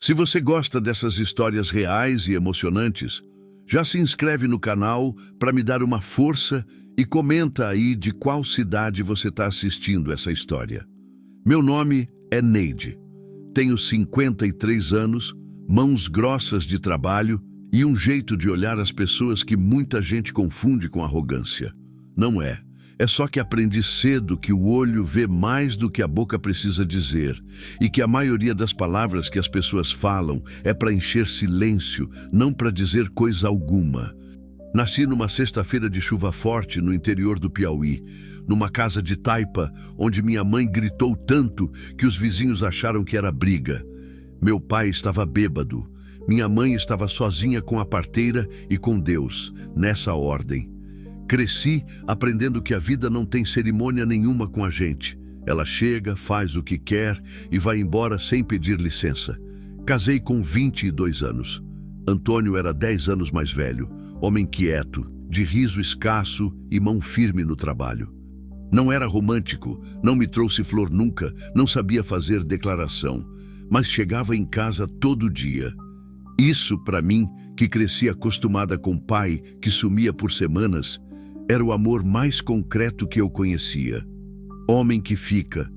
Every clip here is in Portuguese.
Se você gosta dessas histórias reais e emocionantes, já se inscreve no canal para me dar uma força e comenta aí de qual cidade você está assistindo essa história. Meu nome é Neide. Tenho 53 anos, mãos grossas de trabalho e um jeito de olhar as pessoas que muita gente confunde com arrogância. Não é. É só que aprendi cedo que o olho vê mais do que a boca precisa dizer e que a maioria das palavras que as pessoas falam é para encher silêncio, não para dizer coisa alguma. Nasci numa sexta-feira de chuva forte no interior do Piauí, numa casa de taipa onde minha mãe gritou tanto que os vizinhos acharam que era briga. Meu pai estava bêbado, minha mãe estava sozinha com a parteira e com Deus, nessa ordem. Cresci aprendendo que a vida não tem cerimônia nenhuma com a gente. Ela chega, faz o que quer e vai embora sem pedir licença. Casei com 22 anos. Antônio era 10 anos mais velho, homem quieto, de riso escasso e mão firme no trabalho. Não era romântico, não me trouxe flor nunca, não sabia fazer declaração, mas chegava em casa todo dia. Isso, para mim, que cresci acostumada com pai que sumia por semanas, era o amor mais concreto que eu conhecia. Homem que fica,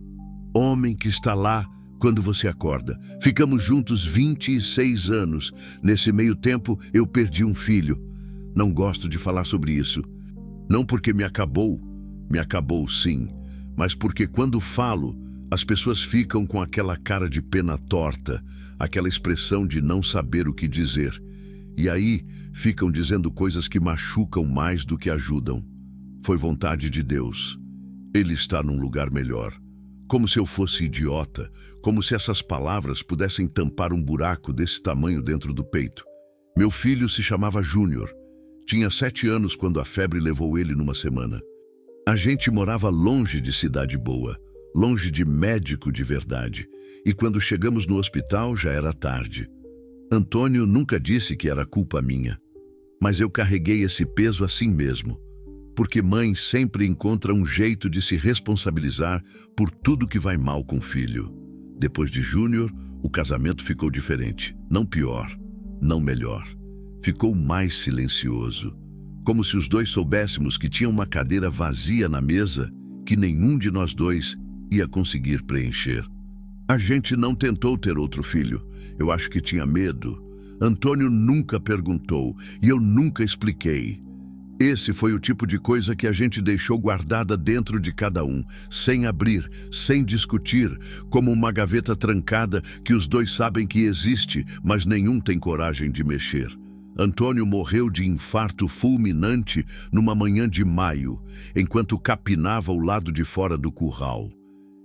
homem que está lá quando você acorda. Ficamos juntos 26 anos. Nesse meio tempo, eu perdi um filho. Não gosto de falar sobre isso. Não porque me acabou sim, mas porque quando falo, as pessoas ficam com aquela cara de pena torta, aquela expressão de não saber o que dizer. E aí, ficam dizendo coisas que machucam mais do que ajudam. Foi vontade de Deus. Ele está num lugar melhor. Como se eu fosse idiota, como se essas palavras pudessem tampar um buraco desse tamanho dentro do peito. Meu filho se chamava Júnior. Tinha 7 anos quando a febre levou ele numa semana. A gente morava longe de cidade boa, longe de médico de verdade. E quando chegamos no hospital já era tarde. Antônio nunca disse que era culpa minha, mas eu carreguei esse peso assim mesmo, porque mãe sempre encontra um jeito de se responsabilizar por tudo que vai mal com o filho. Depois de Júnior, o casamento ficou diferente, não pior, não melhor. Ficou mais silencioso, como se os dois soubéssemos que tinha uma cadeira vazia na mesa que nenhum de nós dois ia conseguir preencher. A gente não tentou ter outro filho. Eu acho que tinha medo. Antônio nunca perguntou e eu nunca expliquei. Esse foi o tipo de coisa que a gente deixou guardada dentro de cada um, sem abrir, sem discutir, como uma gaveta trancada que os dois sabem que existe, mas nenhum tem coragem de mexer. Antônio morreu de infarto fulminante numa manhã de maio, enquanto capinava o lado de fora do curral.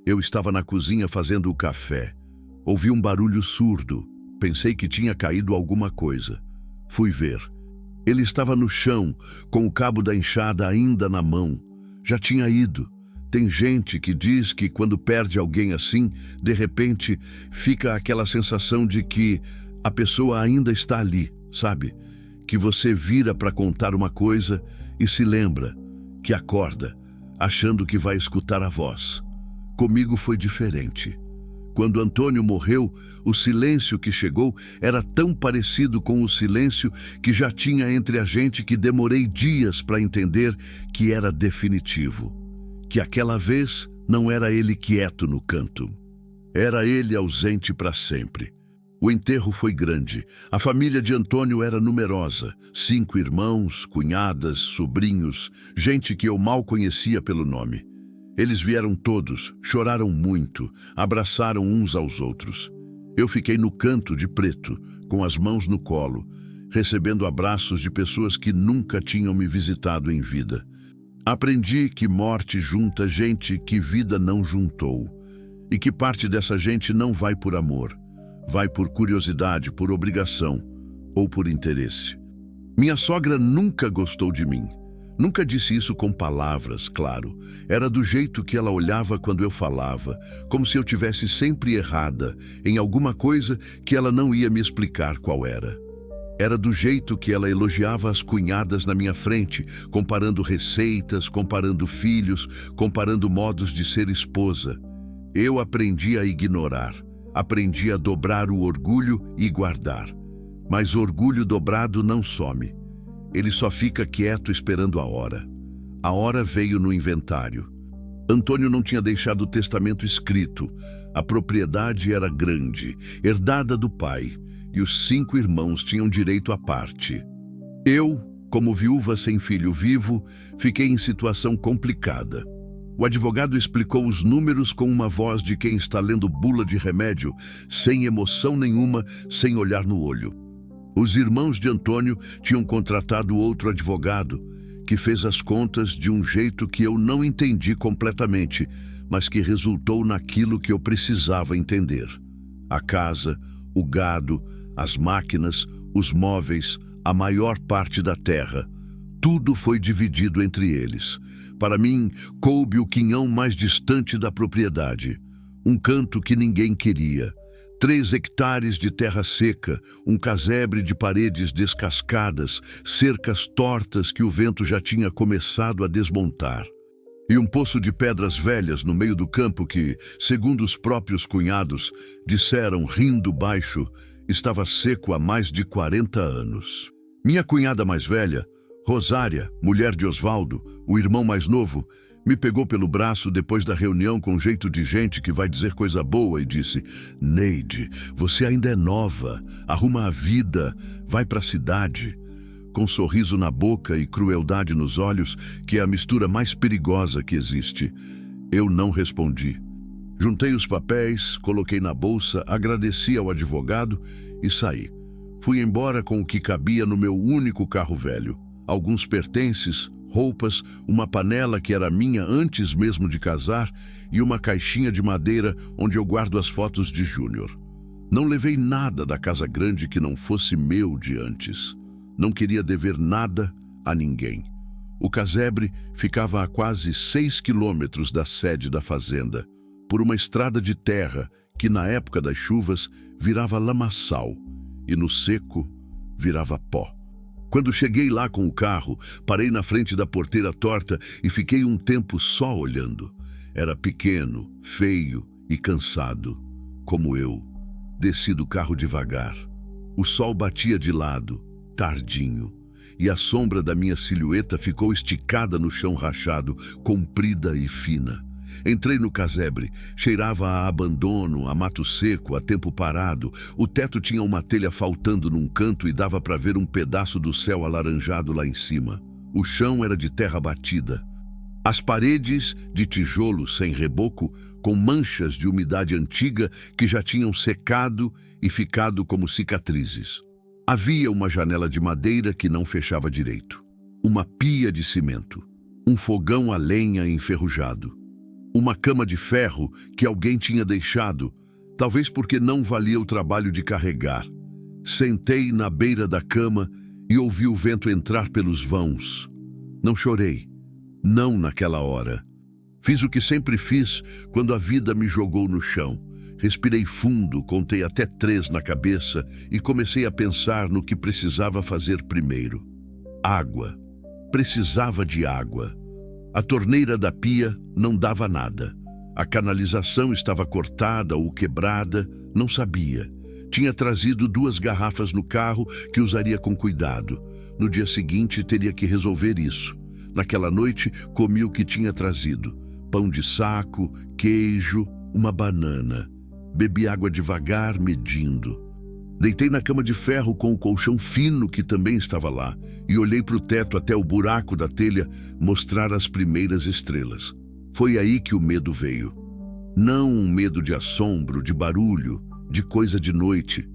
Eu estava na cozinha fazendo o café. Ouvi um barulho surdo. Pensei que tinha caído alguma coisa. Fui ver. Ele estava no chão, com o cabo da enxada ainda na mão. Já tinha ido. Tem gente que diz que quando perde alguém assim, de repente, fica aquela sensação de que a pessoa ainda está ali, sabe? Que você vira para contar uma coisa e se lembra, que acorda, achando que vai escutar a voz. Comigo foi diferente. Quando Antônio morreu, o silêncio que chegou era tão parecido com o silêncio que já tinha entre a gente que demorei dias para entender que era definitivo. Que aquela vez não era ele quieto no canto. Era ele ausente para sempre. O enterro foi grande. A família de Antônio era numerosa. 5 irmãos, cunhadas, sobrinhos, gente que eu mal conhecia pelo nome. Eles vieram todos, choraram muito, abraçaram uns aos outros. Eu fiquei no canto de preto, com as mãos no colo, recebendo abraços de pessoas que nunca tinham me visitado em vida. Aprendi que morte junta gente que vida não juntou, e que parte dessa gente não vai por amor, vai por curiosidade, por obrigação ou por interesse. Minha sogra nunca gostou de mim. Nunca disse isso com palavras, claro. Era do jeito que ela olhava quando eu falava, como se eu tivesse sempre errada em alguma coisa que ela não ia me explicar qual era. Era do jeito que ela elogiava as cunhadas na minha frente, comparando receitas, comparando filhos, comparando modos de ser esposa. Eu aprendi a ignorar, Aprendi a dobrar o orgulho e guardar. Mas orgulho dobrado não some. Ele só fica quieto esperando a hora. A hora veio no inventário. Antônio não tinha deixado o testamento escrito. A propriedade era grande, herdada do pai, e os 5 irmãos tinham direito à parte. Eu, como viúva sem filho vivo, fiquei em situação complicada. O advogado explicou os números com uma voz de quem está lendo bula de remédio, sem emoção nenhuma, sem olhar no olho. Os irmãos de Antônio tinham contratado outro advogado, que fez as contas de um jeito que eu não entendi completamente, mas que resultou naquilo que eu precisava entender. A casa, o gado, as máquinas, os móveis, a maior parte da terra. Tudo foi dividido entre eles. Para mim, coube o quinhão mais distante da propriedade. Um canto que ninguém queria. 3 hectares de terra seca, um casebre de paredes descascadas, cercas tortas que o vento já tinha começado a desmontar. E um poço de pedras velhas no meio do campo que, segundo os próprios cunhados, disseram rindo baixo, estava seco há mais de 40 anos. Minha cunhada mais velha, Rosária, mulher de Osvaldo, o irmão mais novo, me pegou pelo braço depois da reunião com jeito de gente que vai dizer coisa boa e disse: Neide, você ainda é nova, arruma a vida, vai para a cidade. Com um sorriso na boca e crueldade nos olhos, que é a mistura mais perigosa que existe. Eu não respondi. Juntei os papéis, coloquei na bolsa, agradeci ao advogado e saí. Fui embora com o que cabia no meu único carro velho. Alguns pertences, roupas, uma panela que era minha antes mesmo de casar e uma caixinha de madeira onde eu guardo as fotos de Júnior. Não levei nada da casa grande que não fosse meu de antes. Não queria dever nada a ninguém. O casebre ficava a quase 6 quilômetros da sede da fazenda, por uma estrada de terra que na época das chuvas virava lamaçal e no seco virava pó. Quando cheguei lá com o carro, parei na frente da porteira torta e fiquei um tempo só olhando. Era pequeno, feio e cansado, como eu. Desci do carro devagar. O sol batia de lado, tardinho, e a sombra da minha silhueta ficou esticada no chão rachado, comprida e fina. Entrei no casebre, cheirava a abandono, a mato seco, a tempo parado. O teto tinha uma telha faltando num canto e dava para ver um pedaço do céu alaranjado lá em cima. O chão era de terra batida. As paredes de tijolo sem reboco, com manchas de umidade antiga que já tinham secado e ficado como cicatrizes. Havia uma janela de madeira que não fechava direito. Uma pia de cimento. Um fogão a lenha enferrujado. Uma cama de ferro que alguém tinha deixado, talvez porque não valia o trabalho de carregar. Sentei na beira da cama e ouvi o vento entrar pelos vãos. Não chorei, não naquela hora. Fiz o que sempre fiz quando a vida me jogou no chão. Respirei fundo, contei até 3 na cabeça e comecei a pensar no que precisava fazer primeiro. Água. Precisava de água. A torneira da pia não dava nada. A canalização estava cortada ou quebrada, não sabia. Tinha trazido 2 garrafas no carro que usaria com cuidado. No dia seguinte teria que resolver isso. Naquela noite comi o que tinha trazido. Pão de saco, queijo, uma banana. Bebi água devagar, medindo. Deitei na cama de ferro com o colchão fino que também estava lá e olhei para o teto até o buraco da telha mostrar as primeiras estrelas. Foi aí que o medo veio. Não um medo de assombro, de barulho, de coisa de noite.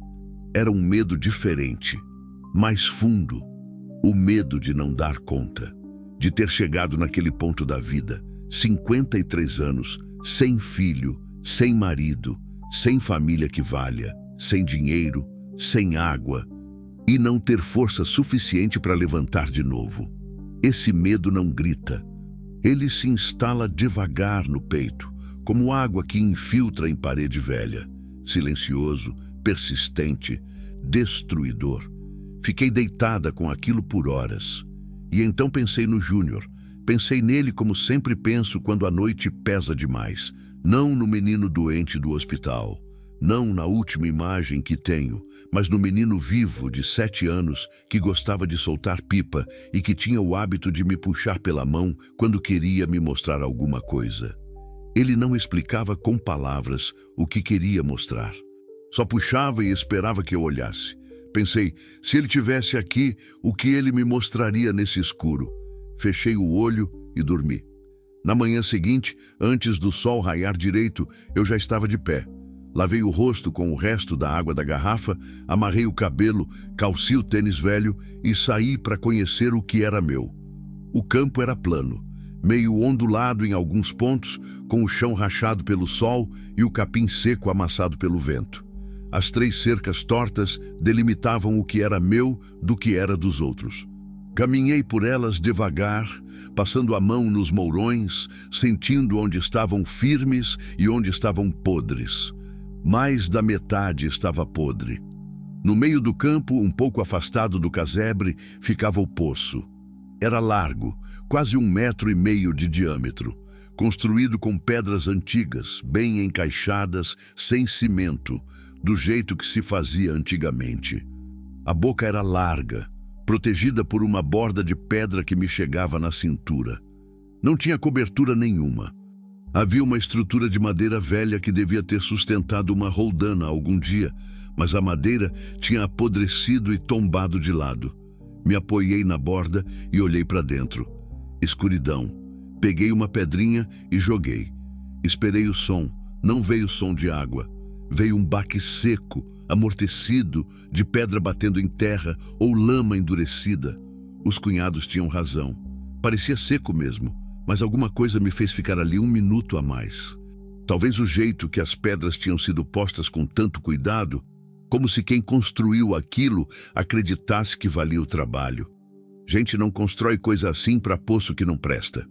Era um medo diferente, mais fundo. O medo de não dar conta, de ter chegado naquele ponto da vida, 53 anos, sem filho, sem marido, sem família que valha, sem dinheiro, sem água, e não ter força suficiente para levantar de novo. Esse medo não grita. Ele se instala devagar no peito, como água que infiltra em parede velha. Silencioso, persistente, destruidor. Fiquei deitada com aquilo por horas. E então pensei no Júnior. Pensei nele como sempre penso quando a noite pesa demais. Não no menino doente do hospital. Não na última imagem que tenho, mas no menino vivo de 7 anos que gostava de soltar pipa e que tinha o hábito de me puxar pela mão quando queria me mostrar alguma coisa. Ele não explicava com palavras o que queria mostrar. Só puxava e esperava que eu olhasse. Pensei, se ele tivesse aqui, o que ele me mostraria nesse escuro? Fechei o olho e dormi. Na manhã seguinte, antes do sol raiar direito, eu já estava de pé. Lavei o rosto com o resto da água da garrafa, amarrei o cabelo, calcei o tênis velho e saí para conhecer o que era meu. O campo era plano, meio ondulado em alguns pontos, com o chão rachado pelo sol e o capim seco amassado pelo vento. As 3 cercas tortas delimitavam o que era meu do que era dos outros. Caminhei por elas devagar, passando a mão nos mourões, sentindo onde estavam firmes e onde estavam podres. Mais da metade estava podre. No meio do campo, um pouco afastado do casebre, ficava o poço. Era largo, quase 1,5 metros de diâmetro, construído com pedras antigas, bem encaixadas, sem cimento, do jeito que se fazia antigamente. A boca era larga, protegida por uma borda de pedra que me chegava na cintura. Não tinha cobertura nenhuma. Havia uma estrutura de madeira velha que devia ter sustentado uma roldana algum dia, mas a madeira tinha apodrecido e tombado de lado. Me apoiei na borda e olhei para dentro. Escuridão. Peguei uma pedrinha e joguei. Esperei o som. Não veio som de água. Veio um baque seco, amortecido, de pedra batendo em terra ou lama endurecida. Os cunhados tinham razão. Parecia seco mesmo, mas alguma coisa me fez ficar ali 1 minuto a mais. Talvez o jeito que as pedras tinham sido postas com tanto cuidado, como se quem construiu aquilo acreditasse que valia o trabalho. Gente não constrói coisa assim para poço que não presta.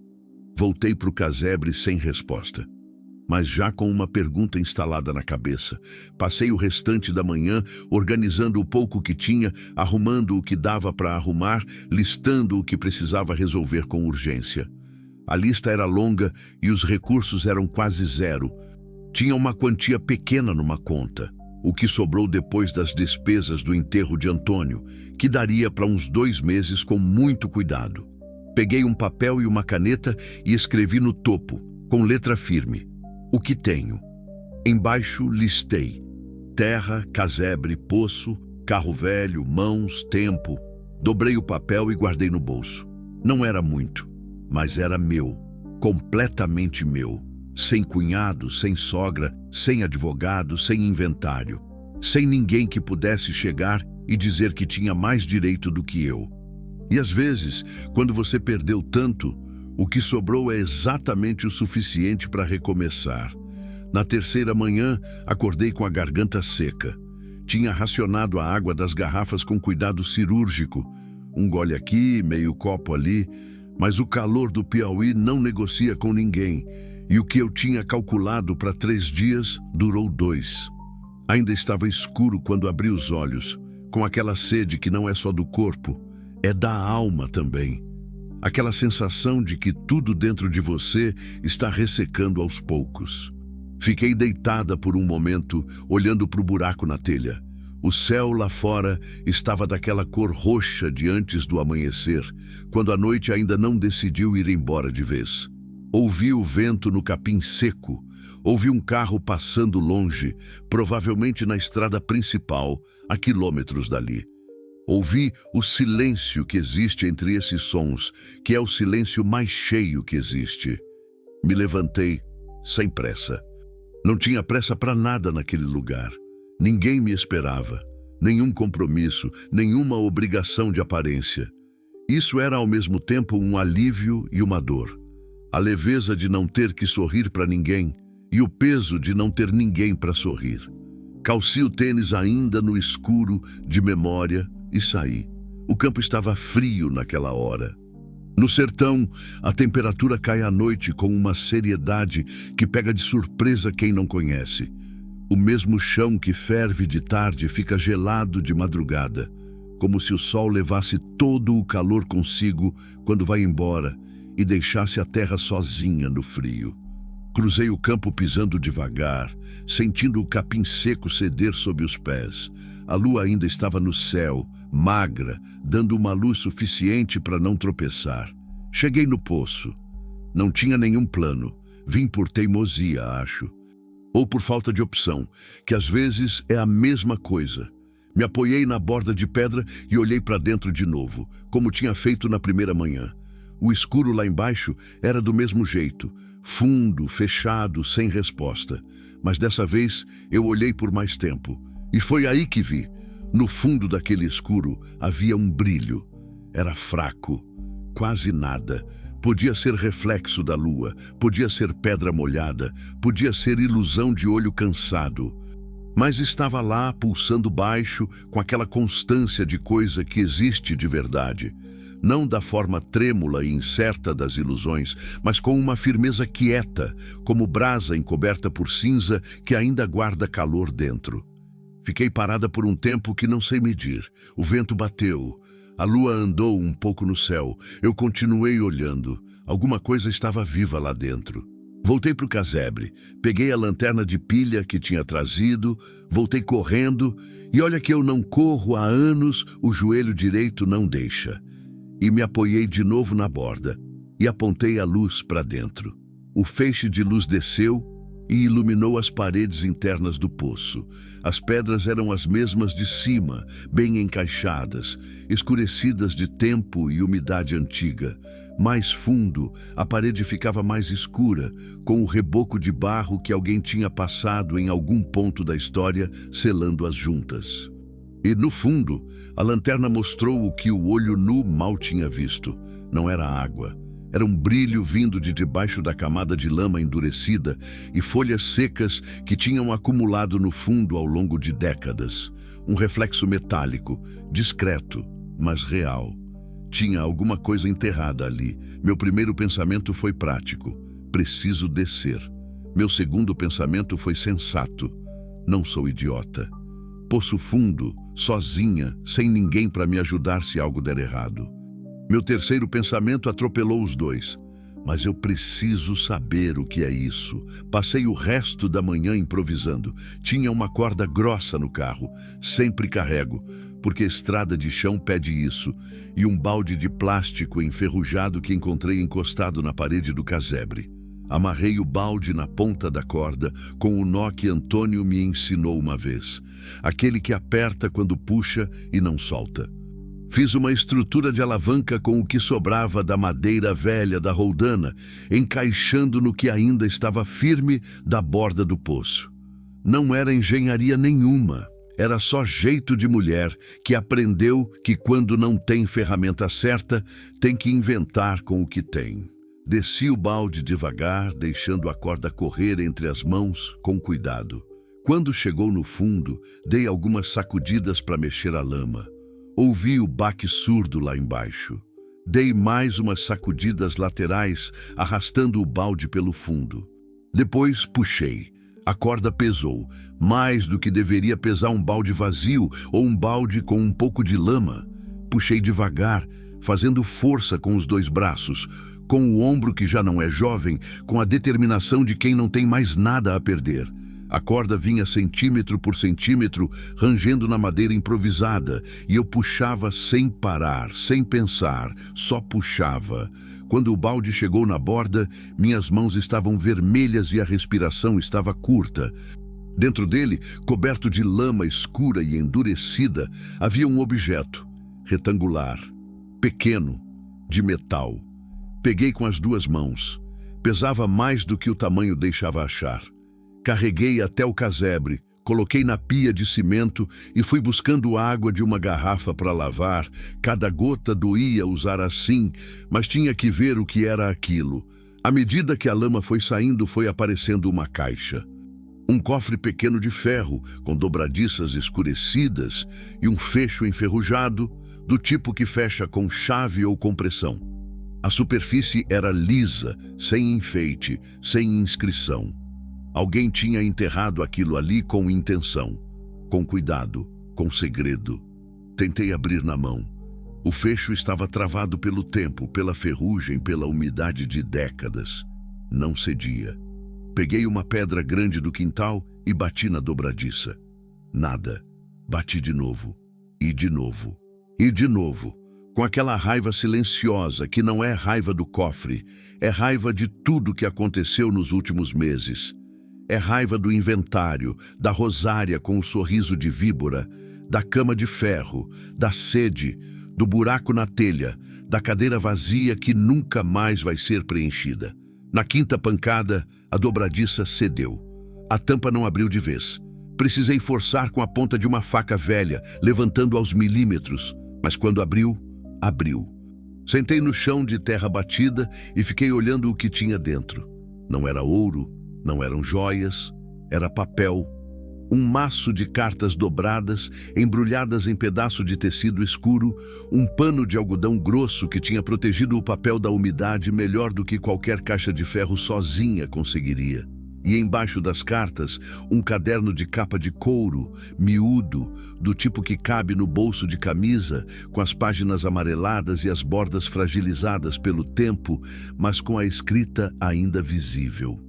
Voltei para o casebre sem resposta, mas já com uma pergunta instalada na cabeça. Passei o restante da manhã organizando o pouco que tinha, arrumando o que dava para arrumar, listando o que precisava resolver com urgência. A lista era longa e os recursos eram quase zero. Tinha uma quantia pequena numa conta, o que sobrou depois das despesas do enterro de Antônio, que daria para uns 2 meses com muito cuidado. Peguei um papel e uma caneta e escrevi no topo, com letra firme: o que tenho. Embaixo listei: terra, casebre, poço, carro velho, mãos, tempo. Dobrei o papel e guardei no bolso. Não era muito, mas era meu, completamente meu. Sem cunhado, sem sogra, sem advogado, sem inventário. Sem ninguém que pudesse chegar e dizer que tinha mais direito do que eu. E às vezes, quando você perdeu tanto, o que sobrou é exatamente o suficiente para recomeçar. Na 3ª manhã, acordei com a garganta seca. Tinha racionado a água das garrafas com cuidado cirúrgico. Um gole aqui, meio copo ali, mas o calor do Piauí não negocia com ninguém, e o que eu tinha calculado para 3 dias durou 2. Ainda estava escuro quando abri os olhos, com aquela sede que não é só do corpo, é da alma também. Aquela sensação de que tudo dentro de você está ressecando aos poucos. Fiquei deitada por um momento, olhando para o buraco na telha. O céu lá fora estava daquela cor roxa de antes do amanhecer, quando a noite ainda não decidiu ir embora de vez. Ouvi o vento no capim seco, ouvi um carro passando longe, provavelmente na estrada principal, a quilômetros dali. Ouvi o silêncio que existe entre esses sons, que é o silêncio mais cheio que existe. Me levantei, sem pressa. Não tinha pressa para nada naquele lugar. Ninguém me esperava, nenhum compromisso, nenhuma obrigação de aparência. Isso era ao mesmo tempo um alívio e uma dor. A leveza de não ter que sorrir para ninguém e o peso de não ter ninguém para sorrir. Calci o tênis ainda no escuro, de memória, e saí. O campo estava frio naquela hora. No sertão, a temperatura cai à noite com uma seriedade que pega de surpresa quem não conhece. O mesmo chão que ferve de tarde fica gelado de madrugada, como se o sol levasse todo o calor consigo quando vai embora e deixasse a terra sozinha no frio. Cruzei o campo pisando devagar, sentindo o capim seco ceder sob os pés. A lua ainda estava no céu, magra, dando uma luz suficiente para não tropeçar. Cheguei no poço. Não tinha nenhum plano. Vim por teimosia, acho. Ou por falta de opção, que às vezes é a mesma coisa. Me apoiei na borda de pedra e olhei para dentro de novo, como tinha feito na primeira manhã. O escuro lá embaixo era do mesmo jeito, fundo, fechado, sem resposta. Mas dessa vez eu olhei por mais tempo. E foi aí que vi. No fundo daquele escuro havia um brilho. Era fraco, quase nada. Podia ser reflexo da lua, podia ser pedra molhada, podia ser ilusão de olho cansado. Mas estava lá, pulsando baixo, com aquela constância de coisa que existe de verdade. Não da forma trêmula e incerta das ilusões, mas com uma firmeza quieta, como brasa encoberta por cinza que ainda guarda calor dentro. Fiquei parada por um tempo que não sei medir. O vento bateu. A lua andou um pouco no céu. Eu continuei olhando. Alguma coisa estava viva lá dentro. Voltei para o casebre. Peguei a lanterna de pilha que tinha trazido. Voltei correndo. E olha que eu não corro há anos, o joelho direito não deixa. E me apoiei de novo na borda. E apontei a luz para dentro. O feixe de luz desceu e iluminou as paredes internas do poço. As pedras eram as mesmas de cima, bem encaixadas, escurecidas de tempo e umidade antiga. Mais fundo, a parede ficava mais escura, com o reboco de barro que alguém tinha passado em algum ponto da história, selando as juntas. E no fundo, a lanterna mostrou o que o olho nu mal tinha visto. Não era água. Era um brilho vindo de debaixo da camada de lama endurecida e folhas secas que tinham acumulado no fundo ao longo de décadas. Um reflexo metálico, discreto, mas real. Tinha alguma coisa enterrada ali. Meu primeiro pensamento foi prático. Preciso descer. Meu segundo pensamento foi sensato. Não sou idiota. Poço fundo, sozinha, sem ninguém para me ajudar se algo der errado. Meu terceiro pensamento atropelou os dois. Mas eu preciso saber o que é isso. Passei o resto da manhã improvisando. Tinha uma corda grossa no carro. Sempre carrego, porque estrada de chão pede isso. E um balde de plástico enferrujado que encontrei encostado na parede do casebre. Amarrei o balde na ponta da corda com o nó que Antônio me ensinou uma vez. Aquele que aperta quando puxa e não solta. Fiz uma estrutura de alavanca com o que sobrava da madeira velha da roldana, encaixando no que ainda estava firme da borda do poço. Não era engenharia nenhuma, era só jeito de mulher que aprendeu que quando não tem ferramenta certa, tem que inventar com o que tem. Desci o balde devagar, deixando a corda correr entre as mãos com cuidado. Quando chegou no fundo, dei algumas sacudidas para mexer a lama. Ouvi o baque surdo lá embaixo. Dei mais umas sacudidas laterais, arrastando o balde pelo fundo. Depois puxei. A corda pesou, mais do que deveria pesar um balde vazio ou um balde com um pouco de lama. Puxei devagar, fazendo força com os dois braços, com o ombro que já não é jovem, com a determinação de quem não tem mais nada a perder. A corda vinha centímetro por centímetro, rangendo na madeira improvisada, e eu puxava sem parar, sem pensar, só puxava. Quando o balde chegou na borda, minhas mãos estavam vermelhas e a respiração estava curta. Dentro dele, coberto de lama escura e endurecida, havia um objeto, retangular, pequeno, de metal. Peguei com as duas mãos. Pesava mais do que o tamanho deixava achar. Carreguei até o casebre, coloquei na pia de cimento e fui buscando água de uma garrafa para lavar. Cada gota doía usar assim, mas tinha que ver o que era aquilo. À medida que a lama foi saindo, foi aparecendo uma caixa. Um cofre pequeno de ferro, com dobradiças escurecidas e um fecho enferrujado, do tipo que fecha com chave ou compressão. A superfície era lisa, sem enfeite, sem inscrição. Alguém tinha enterrado aquilo ali com intenção, com cuidado, com segredo. Tentei abrir na mão. O fecho estava travado pelo tempo, pela ferrugem, pela umidade de décadas. Não cedia. Peguei uma pedra grande do quintal e bati na dobradiça. Nada. Bati de novo. E de novo. E de novo. Com aquela raiva silenciosa que não é raiva do cofre, é raiva de tudo que aconteceu nos últimos meses. É raiva do inventário, da rosária com o sorriso de víbora, da cama de ferro, da sede, do buraco na telha, da cadeira vazia que nunca mais vai ser preenchida. Na quinta pancada, a dobradiça cedeu. A tampa não abriu de vez. Precisei forçar com a ponta de uma faca velha, levantando aos milímetros, mas quando abriu, abriu. Sentei no chão de terra batida e fiquei olhando o que tinha dentro. Não era ouro, não eram joias, era papel. Um maço de cartas dobradas, embrulhadas em pedaço de tecido escuro, um pano de algodão grosso que tinha protegido o papel da umidade melhor do que qualquer caixa de ferro sozinha conseguiria. E embaixo das cartas, um caderno de capa de couro, miúdo, do tipo que cabe no bolso de camisa, com as páginas amareladas e as bordas fragilizadas pelo tempo, mas com a escrita ainda visível.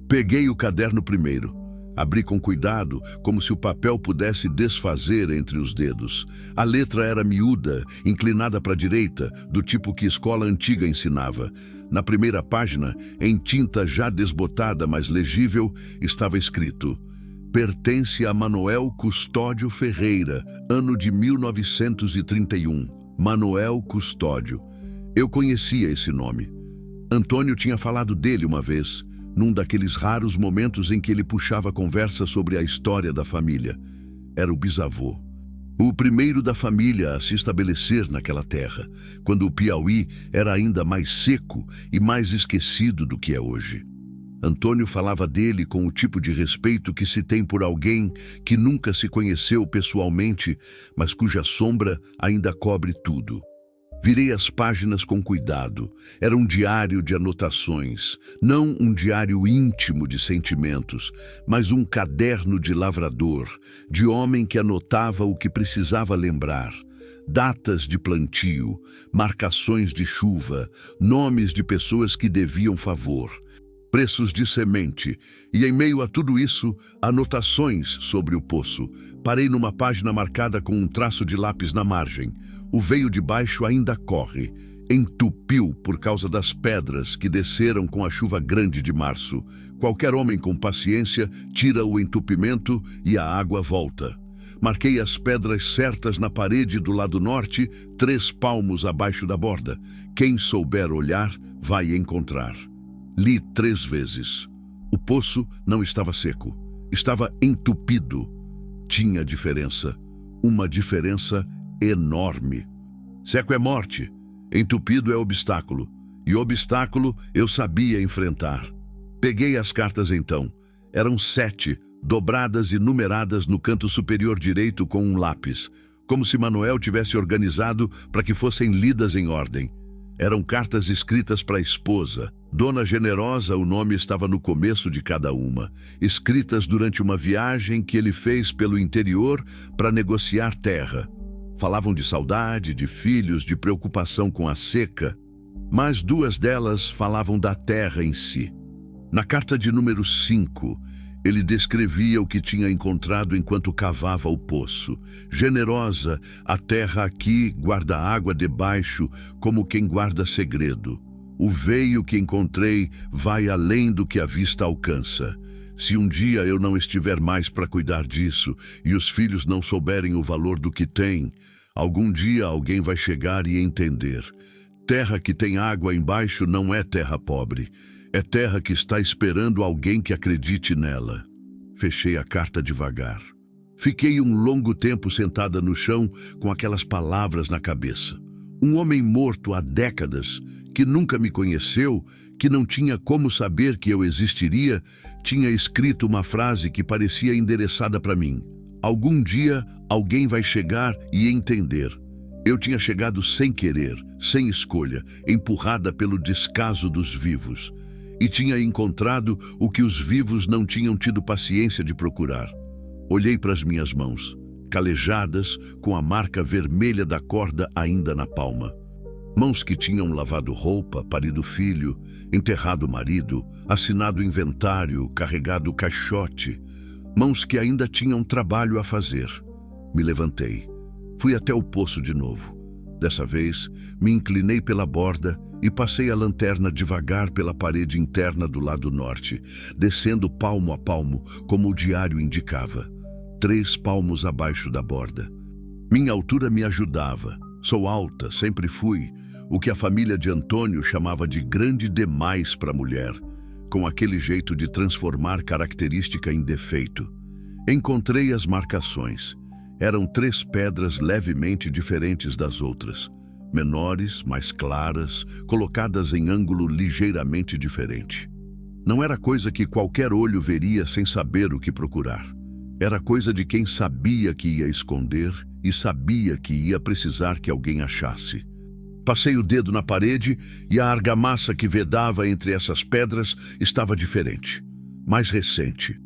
Peguei o caderno primeiro. Abri com cuidado, como se o papel pudesse desfazer entre os dedos. A letra era miúda, inclinada para a direita, do tipo que escola antiga ensinava. Na primeira página, em tinta já desbotada, mas legível, estava escrito: pertence a Manuel Custódio Ferreira, ano de 1931. Manuel Custódio. Eu conhecia esse nome. Antônio tinha falado dele uma vez, num daqueles raros momentos em que ele puxava conversa sobre a história da família. Era o bisavô. O primeiro da família a se estabelecer naquela terra, quando o Piauí era ainda mais seco e mais esquecido do que é hoje. Antônio falava dele com o tipo de respeito que se tem por alguém que nunca se conheceu pessoalmente, mas cuja sombra ainda cobre tudo. Virei as páginas com cuidado. Era um diário de anotações, não um diário íntimo de sentimentos, mas um caderno de lavrador, de homem que anotava o que precisava lembrar. Datas de plantio, marcações de chuva, nomes de pessoas que deviam favor, preços de semente, e em meio a tudo isso, anotações sobre o poço. Parei numa página marcada com um traço de lápis na margem. O veio de baixo ainda corre. Entupiu por causa das pedras que desceram com a chuva grande de março. Qualquer homem com paciência tira o entupimento e a água volta. Marquei as pedras certas na parede do lado norte, 3 palmos abaixo da borda. Quem souber olhar, vai encontrar. Li 3 vezes. O poço não estava seco. Estava entupido. Tinha diferença. Uma diferença enorme. Seco é morte, entupido é obstáculo, e obstáculo eu sabia enfrentar. Peguei as cartas então. Eram 7, dobradas e numeradas no canto superior direito com um lápis, como se Manuel tivesse organizado para que fossem lidas em ordem. Eram cartas escritas para a esposa. Dona Generosa, o nome estava no começo de cada uma, escritas durante uma viagem que ele fez pelo interior para negociar terra. Falavam de saudade, de filhos, de preocupação com a seca, mas 2 delas falavam da terra em si. Na carta de número 5, ele descrevia o que tinha encontrado enquanto cavava o poço. Generosa, a terra aqui guarda água debaixo, como quem guarda segredo. O veio que encontrei vai além do que a vista alcança. Se um dia eu não estiver mais para cuidar disso e os filhos não souberem o valor do que têm, algum dia alguém vai chegar e entender. Terra que tem água embaixo não é terra pobre. É terra que está esperando alguém que acredite nela. Fechei a carta devagar. Fiquei um longo tempo sentada no chão com aquelas palavras na cabeça. Um homem morto há décadas, que nunca me conheceu, que não tinha como saber que eu existiria, tinha escrito uma frase que parecia endereçada para mim. Algum dia alguém vai chegar e entender. Eu tinha chegado sem querer, sem escolha, empurrada pelo descaso dos vivos. E tinha encontrado o que os vivos não tinham tido paciência de procurar. Olhei para as minhas mãos, calejadas, com a marca vermelha da corda ainda na palma. Mãos que tinham lavado roupa, parido filho, enterrado marido, assinado inventário, carregado caixote. Mãos que ainda tinham trabalho a fazer. Me levantei. Fui até o poço de novo. Dessa vez, me inclinei pela borda e passei a lanterna devagar pela parede interna do lado norte, descendo palmo a palmo, como o diário indicava. 3 palmos abaixo da borda. Minha altura me ajudava. Sou alta, sempre fui. O que a família de Antônio chamava de grande demais para mulher, com aquele jeito de transformar característica em defeito. Encontrei as marcações. Eram 3 pedras levemente diferentes das outras, menores, mais claras, colocadas em ângulo ligeiramente diferente. Não era coisa que qualquer olho veria sem saber o que procurar. Era coisa de quem sabia que ia esconder e sabia que ia precisar que alguém achasse. Passei o dedo na parede e a argamassa que vedava entre essas pedras estava diferente, mais recente.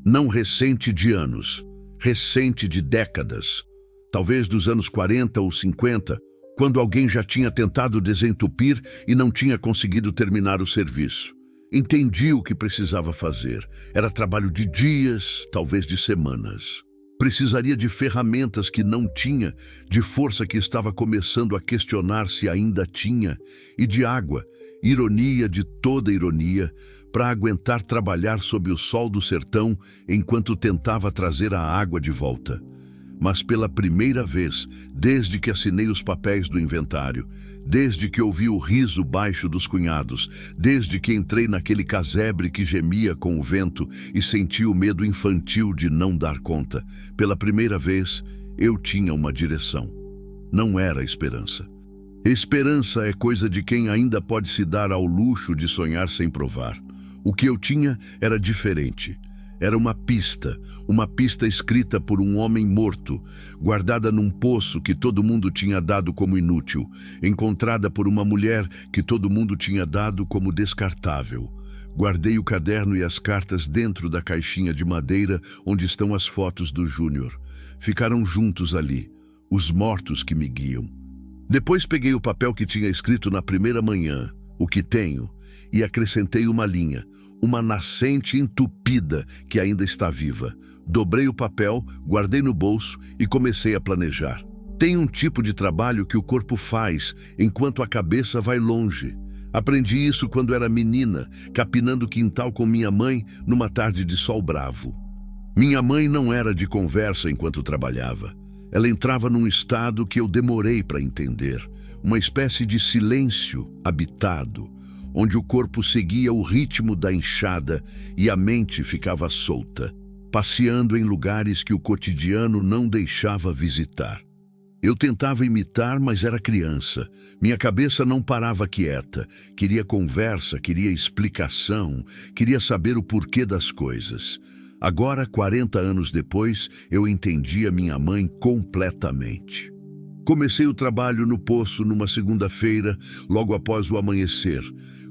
Não recente de anos, recente de décadas. Talvez dos anos 40 ou 50, quando alguém já tinha tentado desentupir e não tinha conseguido terminar o serviço. Entendi o que precisava fazer. Era trabalho de dias, talvez de semanas. Precisaria de ferramentas que não tinha, de força que estava começando a questionar se ainda tinha, e de água, ironia de toda ironia, para aguentar trabalhar sob o sol do sertão enquanto tentava trazer a água de volta. Mas pela primeira vez, desde que assinei os papéis do inventário, desde que ouvi o riso baixo dos cunhados, desde que entrei naquele casebre que gemia com o vento e senti o medo infantil de não dar conta, pela primeira vez eu tinha uma direção. Não era esperança. Esperança é coisa de quem ainda pode se dar ao luxo de sonhar sem provar. O que eu tinha era diferente. Era uma pista escrita por um homem morto, guardada num poço que todo mundo tinha dado como inútil, encontrada por uma mulher que todo mundo tinha dado como descartável. Guardei o caderno e as cartas dentro da caixinha de madeira onde estão as fotos do Júnior. Ficaram juntos ali, os mortos que me guiam. Depois peguei o papel que tinha escrito na primeira manhã, o que tenho, e acrescentei uma linha, uma nascente entupida que ainda está viva. Dobrei o papel, guardei no bolso e comecei a planejar. Tem um tipo de trabalho que o corpo faz enquanto a cabeça vai longe. Aprendi isso quando era menina, capinando quintal com minha mãe numa tarde de sol bravo. Minha mãe não era de conversa enquanto trabalhava. Ela entrava num estado que eu demorei para entender, uma espécie de silêncio habitado, onde o corpo seguia o ritmo da enxada e a mente ficava solta, passeando em lugares que o cotidiano não deixava visitar. Eu tentava imitar, mas era criança. Minha cabeça não parava quieta. Queria conversa, queria explicação, queria saber o porquê das coisas. Agora, 40 anos depois, eu entendia minha mãe completamente. Comecei o trabalho no poço numa segunda-feira, logo após o amanhecer,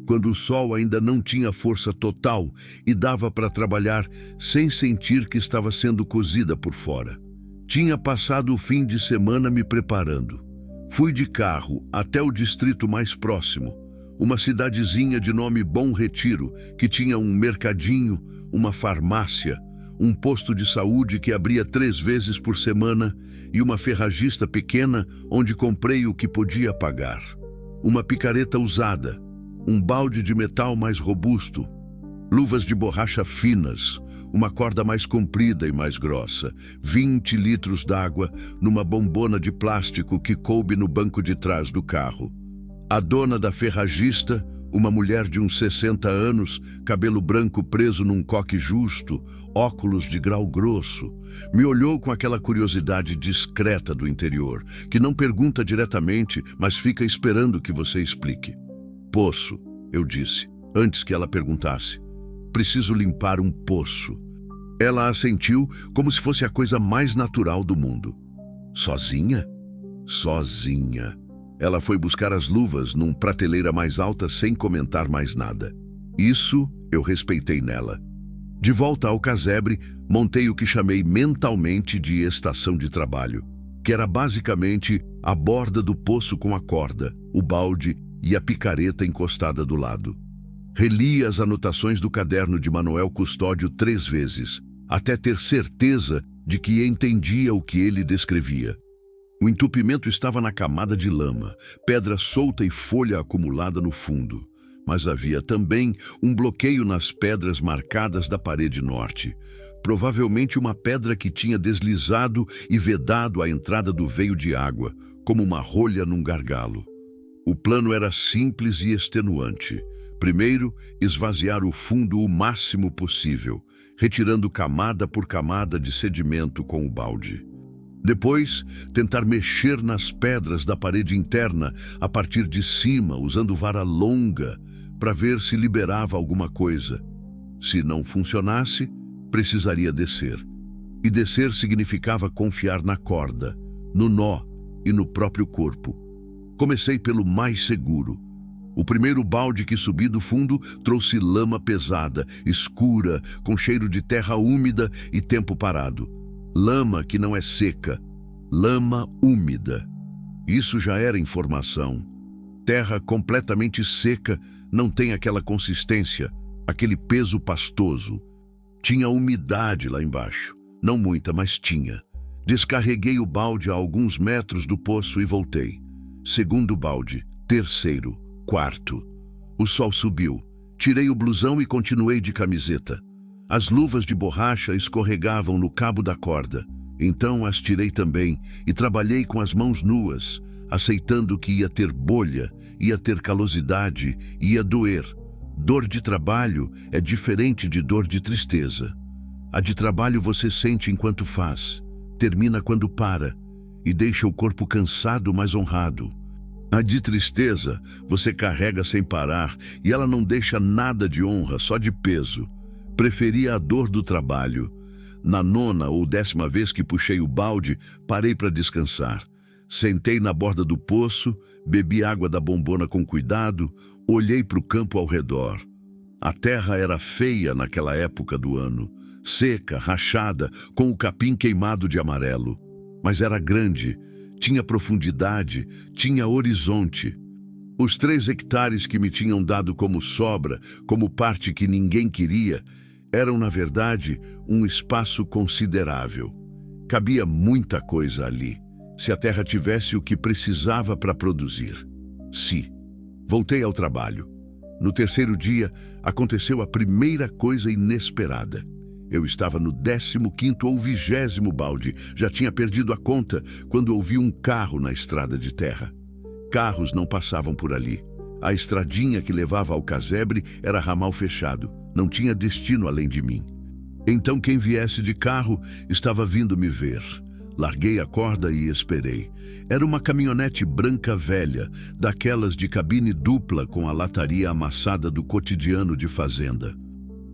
quando o sol ainda não tinha força total e dava para trabalhar sem sentir que estava sendo cozida por fora. Tinha passado o fim de semana me preparando. Fui de carro até o distrito mais próximo, uma cidadezinha de nome Bom Retiro, que tinha um mercadinho, uma farmácia, um posto de saúde que abria 3 vezes por semana e uma ferragista pequena onde comprei o que podia pagar. Uma picareta usada, um balde de metal mais robusto, luvas de borracha finas, uma corda mais comprida e mais grossa, 20 litros d'água numa bombona de plástico que coube no banco de trás do carro. A dona da ferragista, uma mulher de uns 60 anos, cabelo branco preso num coque justo, óculos de grau grosso, me olhou com aquela curiosidade discreta do interior, que não pergunta diretamente, mas fica esperando que você explique. Poço, eu disse, antes que ela perguntasse. Preciso limpar um poço. Ela assentiu como se fosse a coisa mais natural do mundo. Sozinha? Sozinha. Ela foi buscar as luvas num prateleira mais alta sem comentar mais nada. Isso eu respeitei nela. De volta ao casebre, montei o que chamei mentalmente de estação de trabalho. que era basicamente a borda do poço com a corda, o balde e a picareta encostada do lado. Reli as anotações do caderno de Manuel Custódio 3 vezes, até ter certeza de que entendia o que ele descrevia. O entupimento estava na camada de lama, pedra solta e folha acumulada no fundo. Mas havia também um bloqueio nas pedras marcadas da parede norte. Provavelmente uma pedra que tinha deslizado e vedado a entrada do veio de água, como uma rolha num gargalo. O plano era simples e extenuante. Primeiro, esvaziar o fundo o máximo possível, retirando camada por camada de sedimento com o balde. Depois, tentar mexer nas pedras da parede interna a partir de cima, usando vara longa, para ver se liberava alguma coisa. Se não funcionasse, precisaria descer. E descer significava confiar na corda, no nó e no próprio corpo. Comecei pelo mais seguro. O primeiro balde que subi do fundo trouxe lama pesada, escura, com cheiro de terra úmida e tempo parado. Lama que não é seca, lama úmida. Isso já era informação. Terra completamente seca não tem aquela consistência, aquele peso pastoso. Tinha umidade lá embaixo. Não muita, mas tinha. Descarreguei o balde a alguns metros do poço e voltei. Segundo balde, terceiro, quarto. O sol subiu. Tirei o blusão e continuei de camiseta. As luvas de borracha escorregavam no cabo da corda. Então as tirei também e trabalhei com as mãos nuas, aceitando que ia ter bolha, ia ter calosidade, ia doer. Dor de trabalho é diferente de dor de tristeza. A de trabalho você sente enquanto faz, termina quando para e deixa o corpo cansado, mas honrado. A de tristeza você carrega sem parar e ela não deixa nada de honra, só de peso. Preferia a dor do trabalho. Na 9ª ou 10ª vez que puxei o balde, parei para descansar. Sentei na borda do poço, bebi água da bombona com cuidado, olhei para o campo ao redor. A terra era feia naquela época do ano, seca, rachada, com o capim queimado de amarelo. Mas era grande, tinha profundidade, tinha horizonte. Os 3 hectares que me tinham dado como sobra, como parte que ninguém queria, eram, na verdade, um espaço considerável. Cabia muita coisa ali, se a terra tivesse o que precisava para produzir. Voltei ao trabalho. No terceiro dia, aconteceu a primeira coisa inesperada. Eu estava no 15º ou 20º balde, já tinha perdido a conta, quando ouvi um carro na estrada de terra. Carros não passavam por ali. A estradinha que levava ao casebre era ramal fechado, não tinha destino além de mim. Então quem viesse de carro estava vindo me ver. Larguei a corda e esperei. Era uma caminhonete branca velha, daquelas de cabine dupla com a lataria amassada do cotidiano de fazenda.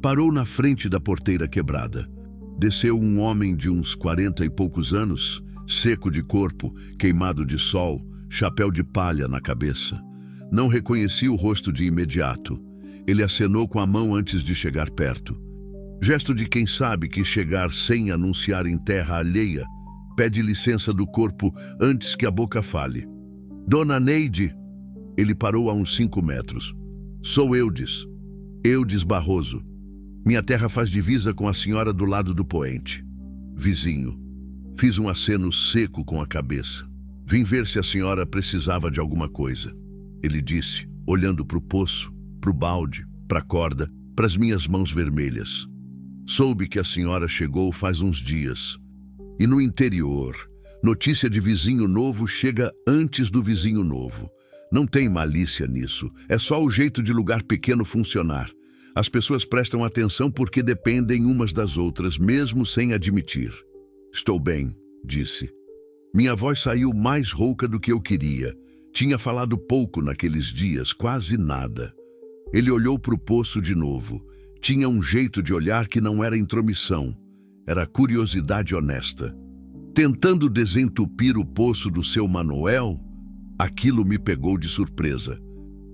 Parou na frente da porteira quebrada. Desceu um homem de uns 40 e poucos anos, seco de corpo, queimado de sol, chapéu de palha na cabeça. Não reconheci o rosto de imediato. Ele acenou com a mão antes de chegar perto. Gesto de quem sabe que chegar sem anunciar em terra alheia pede licença do corpo antes que a boca fale. Dona Neide! Ele parou a uns 5 metros. Sou Eudes. Eudes Barroso. Minha terra faz divisa com a senhora do lado do poente. Vizinho. Fiz um aceno seco com a cabeça. Vim ver se a senhora precisava de alguma coisa. Ele disse, olhando para o poço, para o balde, para a corda, para as minhas mãos vermelhas. Soube que a senhora chegou faz uns dias. E no interior, notícia de vizinho novo chega antes do vizinho novo. Não tem malícia nisso, é só o jeito de lugar pequeno funcionar. As pessoas prestam atenção porque dependem umas das outras, mesmo sem admitir. Estou bem, disse. Minha voz saiu mais rouca do que eu queria. Tinha falado pouco naqueles dias, quase nada. Ele olhou para o poço de novo. Tinha um jeito de olhar que não era intromissão. Era curiosidade honesta. Tentando desentupir o poço do seu Manuel, aquilo me pegou de surpresa.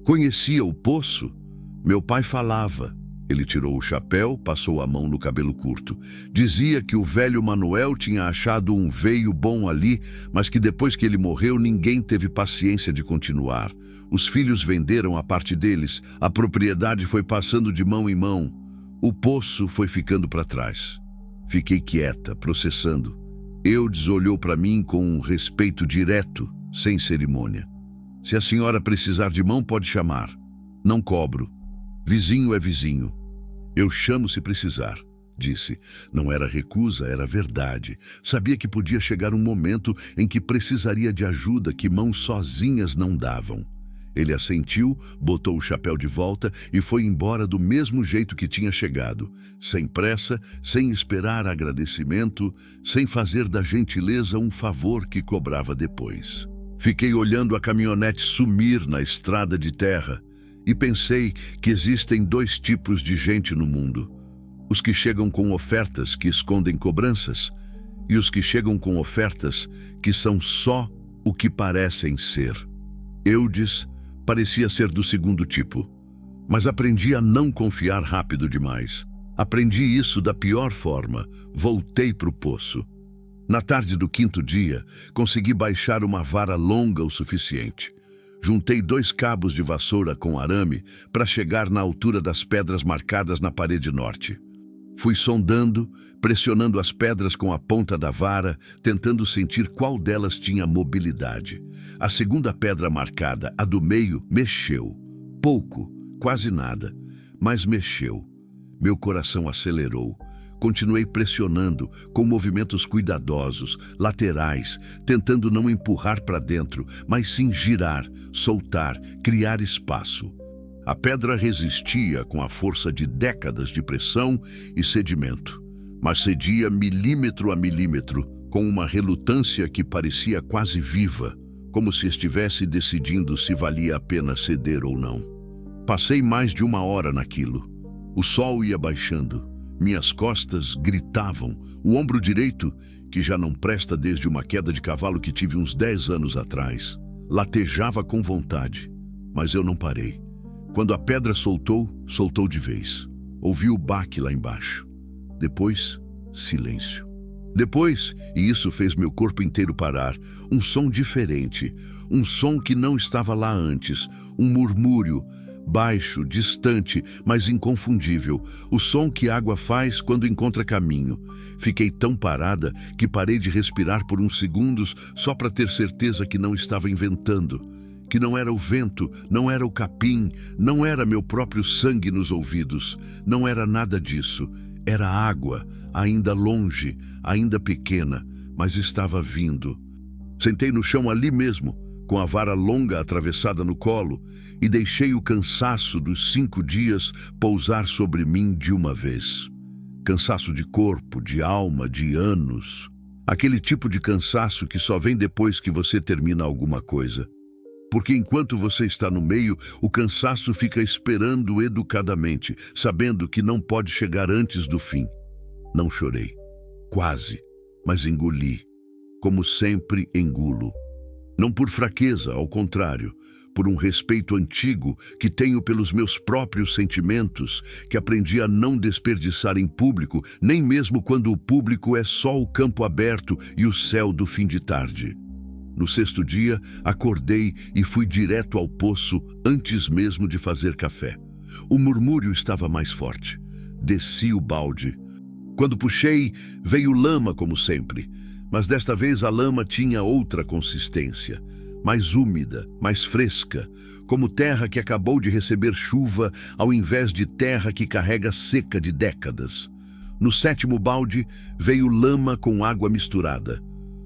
Conhecia o poço? Meu pai falava. Ele tirou o chapéu, passou a mão no cabelo curto. Dizia que o velho Manuel tinha achado um veio bom ali, mas que depois que ele morreu ninguém teve paciência de continuar. Os filhos venderam a parte deles, a propriedade foi passando de mão em mão. O poço foi ficando para trás. Fiquei quieta, processando. Eudes olhou para mim com um respeito direto, sem cerimônia. Se a senhora precisar de mão, pode chamar. Não cobro. Vizinho é vizinho. Eu chamo se precisar, disse. Não era recusa, era verdade. Sabia que podia chegar um momento em que precisaria de ajuda que mãos sozinhas não davam. Ele assentiu, botou o chapéu de volta e foi embora do mesmo jeito que tinha chegado, sem pressa, sem esperar agradecimento, sem fazer da gentileza um favor que cobrava depois. Fiquei olhando a caminhonete sumir na estrada de terra e pensei que existem dois tipos de gente no mundo: os que chegam com ofertas que escondem cobranças e os que chegam com ofertas que são só o que parecem ser. Eudes parecia ser do segundo tipo, mas aprendi a não confiar rápido demais. Aprendi isso da pior forma. Voltei para o poço. Na tarde do 5º dia, consegui baixar uma vara longa o suficiente. Juntei 2 cabos de vassoura com arame para chegar na altura das pedras marcadas na parede norte. Fui sondando, pressionando as pedras com a ponta da vara, tentando sentir qual delas tinha mobilidade. A segunda pedra marcada, a do meio, mexeu. Pouco, quase nada, mas mexeu. Meu coração acelerou. Continuei pressionando, com movimentos cuidadosos, laterais, tentando não empurrar para dentro, mas sim girar, soltar, criar espaço. A pedra resistia com a força de décadas de pressão e sedimento, mas cedia milímetro a milímetro, com uma relutância que parecia quase viva, como se estivesse decidindo se valia a pena ceder ou não. Passei mais de 1 hora naquilo. O sol ia baixando. Minhas costas gritavam. O ombro direito, que já não presta desde uma queda de cavalo que tive uns 10 anos atrás, latejava com vontade, mas eu não parei. Quando a pedra soltou, soltou de vez. Ouvi o baque lá embaixo. Depois, silêncio. Depois, e isso fez meu corpo inteiro parar, um som diferente, um som que não estava lá antes, um murmúrio, baixo, distante, mas inconfundível, o som que a água faz quando encontra caminho. Fiquei tão parada que parei de respirar por uns segundos só para ter certeza que não estava inventando, que não era o vento, não era o capim, não era meu próprio sangue nos ouvidos, não era nada disso. Era água, ainda longe, ainda pequena, mas estava vindo. Sentei no chão ali mesmo, com a vara longa atravessada no colo, e deixei o cansaço dos 5 dias pousar sobre mim de uma vez. Cansaço de corpo, de alma, de anos. Aquele tipo de cansaço que só vem depois que você termina alguma coisa. Porque enquanto você está no meio, o cansaço fica esperando educadamente, sabendo que não pode chegar antes do fim. Não chorei. Quase. Mas engoli. Como sempre engulo. Não por fraqueza, ao contrário, por um respeito antigo que tenho pelos meus próprios sentimentos, que aprendi a não desperdiçar em público, nem mesmo quando o público é só o campo aberto e o céu do fim de tarde. No 6º dia, acordei e fui direto ao poço antes mesmo de fazer café. O murmúrio estava mais forte. Desci o balde. Quando puxei, veio lama como sempre, mas desta vez a lama tinha outra consistência, mais úmida, mais fresca, como terra que acabou de receber chuva ao invés de terra que carrega seca de décadas. No 7º balde, veio lama com água misturada.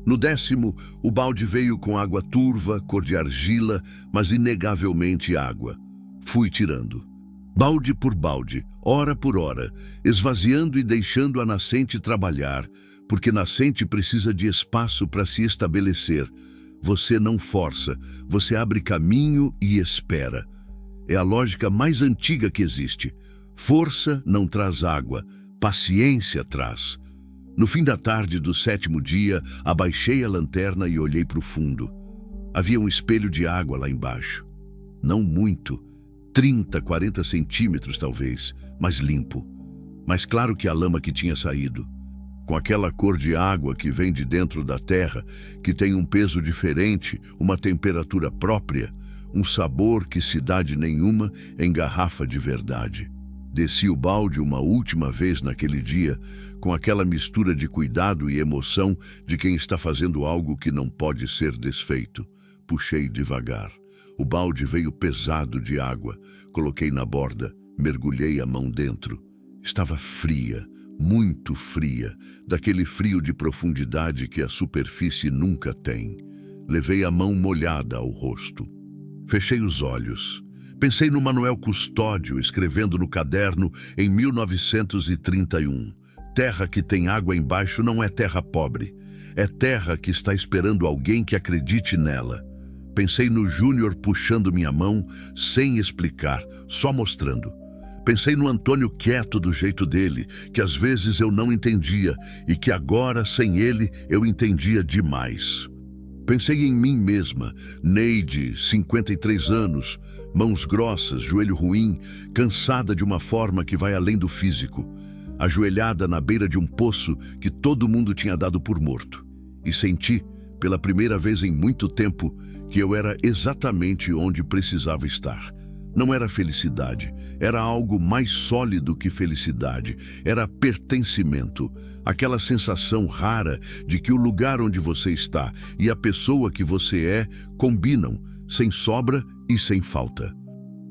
No 10º, o balde veio com água turva, cor de argila, mas inegavelmente água. Fui tirando. Balde por balde, hora por hora, esvaziando e deixando a nascente trabalhar, porque nascente precisa de espaço para se estabelecer. Você não força, você abre caminho e espera. É a lógica mais antiga que existe. Força não traz água, paciência traz. No fim da tarde do 7º dia, abaixei a lanterna e olhei para o fundo. Havia um espelho de água lá embaixo. Não muito. 30, 40 centímetros talvez, mas limpo. Mais claro que a lama que tinha saído. Com aquela cor de água que vem de dentro da terra, que tem um peso diferente, uma temperatura própria, um sabor que cidade nenhuma em garrafa de verdade. Desci o balde uma última vez naquele dia, com aquela mistura de cuidado e emoção de quem está fazendo algo que não pode ser desfeito. Puxei devagar. O balde veio pesado de água. Coloquei na borda, mergulhei a mão dentro. Estava fria, muito fria, daquele frio de profundidade que a superfície nunca tem. Levei a mão molhada ao rosto. Fechei os olhos. Pensei no Manuel Custódio escrevendo no caderno em 1931. Terra que tem água embaixo não é terra pobre. É terra que está esperando alguém que acredite nela. Pensei no Júnior puxando minha mão, sem explicar, só mostrando. Pensei no Antônio quieto do jeito dele, que às vezes eu não entendia e que agora, sem ele, eu entendia demais. Pensei em mim mesma, Neide, 53 anos, mãos grossas, joelho ruim, cansada de uma forma que vai além do físico, ajoelhada na beira de um poço que todo mundo tinha dado por morto. E senti, pela primeira vez em muito tempo, que eu era exatamente onde precisava estar. Não era felicidade, era algo mais sólido que felicidade, era pertencimento, aquela sensação rara de que o lugar onde você está e a pessoa que você é combinam, sem sobra e sem falta.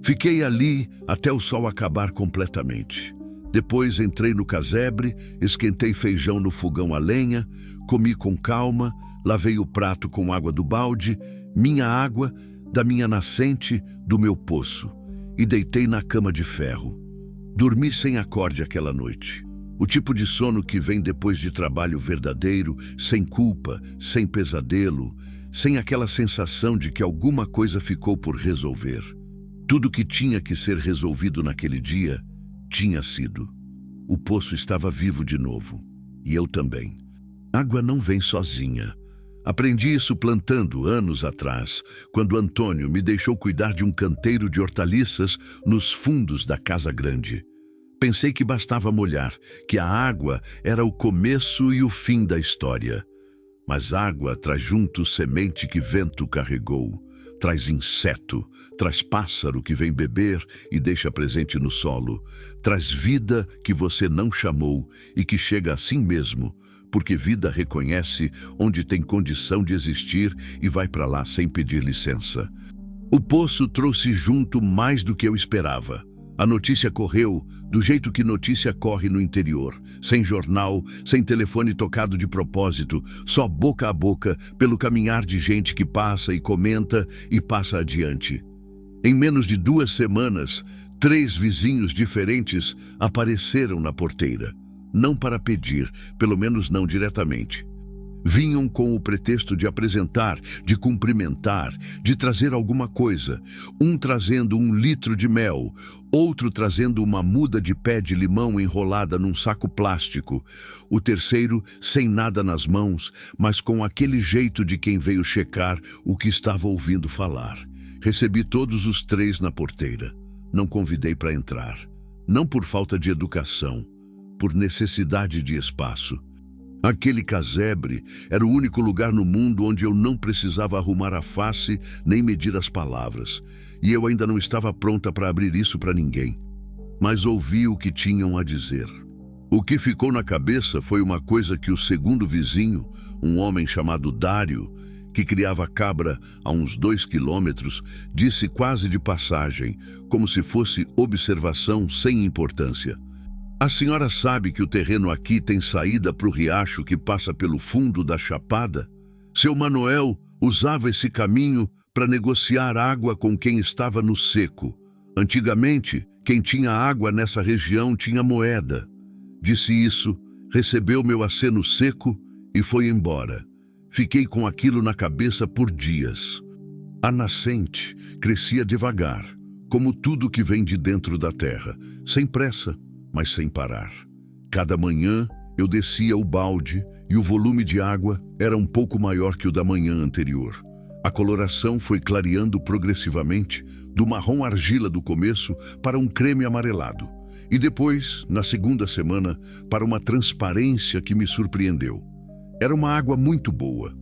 Fiquei ali até o sol acabar completamente. Depois entrei no casebre, esquentei feijão no fogão a lenha, comi com calma, lavei o prato com água do balde, minha água, da minha nascente, do meu poço, e deitei na cama de ferro. Dormi sem acorde aquela noite. O tipo de sono que vem depois de trabalho verdadeiro, sem culpa, sem pesadelo, sem aquela sensação de que alguma coisa ficou por resolver. Tudo que tinha que ser resolvido naquele dia, tinha sido. O poço estava vivo de novo. E eu também. Água não vem sozinha. Aprendi isso plantando anos atrás, quando Antônio me deixou cuidar de um canteiro de hortaliças nos fundos da casa grande. Pensei que bastava molhar, que a água era o começo e o fim da história. Mas água traz junto semente que vento carregou, traz inseto, traz pássaro que vem beber e deixa presente no solo, traz vida que você não chamou e que chega assim mesmo, porque vida reconhece onde tem condição de existir e vai para lá sem pedir licença. O poço trouxe junto mais do que eu esperava. A notícia correu do jeito que notícia corre no interior, sem jornal, sem telefone tocado de propósito, só boca a boca pelo caminhar de gente que passa e comenta e passa adiante. Em menos de 2 semanas, 3 vizinhos diferentes apareceram na porteira. Não para pedir, pelo menos não diretamente. Vinham com o pretexto de apresentar, de cumprimentar, de trazer alguma coisa. Um trazendo 1 litro de mel, outro trazendo uma muda de pé de limão enrolada num saco plástico. O terceiro sem nada nas mãos, mas com aquele jeito de quem veio checar o que estava ouvindo falar. Recebi todos os 3 na porteira. Não convidei para entrar. Não por falta de educação, por necessidade de espaço. Aquele casebre era o único lugar no mundo onde eu não precisava arrumar a face nem medir as palavras, e eu ainda não estava pronta para abrir isso para ninguém. Mas ouvi o que tinham a dizer. O que ficou na cabeça foi uma coisa que o segundo vizinho, um homem chamado Dário, que criava cabra a uns 2 quilômetros, disse quase de passagem, como se fosse observação sem importância. A senhora sabe que o terreno aqui tem saída para o riacho que passa pelo fundo da chapada? Seu Manuel usava esse caminho para negociar água com quem estava no seco. Antigamente, quem tinha água nessa região tinha moeda. Disse isso, recebeu meu aceno seco e foi embora. Fiquei com aquilo na cabeça por dias. A nascente crescia devagar, como tudo que vem de dentro da terra, sem pressa, mas sem parar. Cada manhã eu descia o balde e o volume de água era um pouco maior que o da manhã anterior. A coloração foi clareando progressivamente, do marrom argila do começo para um creme amarelado. E depois, na segunda semana, para uma transparência que me surpreendeu. Era uma água muito boa.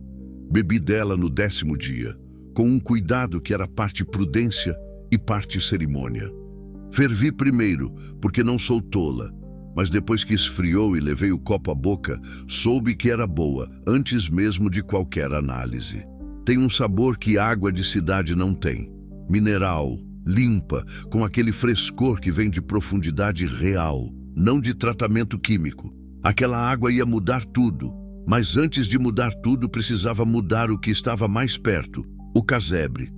Bebi dela no 10º dia, com um cuidado que era parte prudência e parte cerimônia. Fervi primeiro, porque não sou tola, mas depois que esfriou e levei o copo à boca, soube que era boa, antes mesmo de qualquer análise. Tem um sabor que água de cidade não tem. Mineral, limpa, com aquele frescor que vem de profundidade real, não de tratamento químico. Aquela água ia mudar tudo, mas antes de mudar tudo precisava mudar o que estava mais perto, o casebre.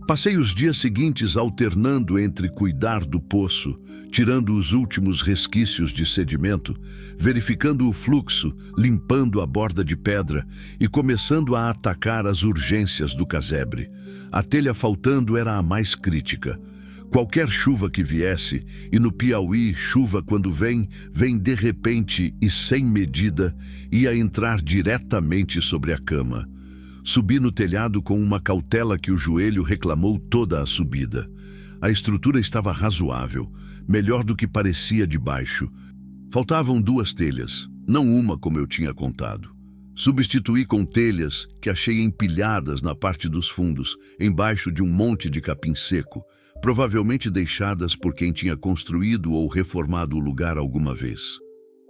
Passei os dias seguintes alternando entre cuidar do poço, tirando os últimos resquícios de sedimento, verificando o fluxo, limpando a borda de pedra e começando a atacar as urgências do casebre. A telha faltando era a mais crítica. Qualquer chuva que viesse, e no Piauí, chuva quando vem de repente e sem medida, ia entrar diretamente sobre a cama. Subi no telhado com uma cautela que o joelho reclamou toda a subida. A estrutura estava razoável, melhor do que parecia de baixo. Faltavam 2 telhas, não uma como eu tinha contado. Substituí com telhas que achei empilhadas na parte dos fundos, embaixo de um monte de capim seco, provavelmente deixadas por quem tinha construído ou reformado o lugar alguma vez.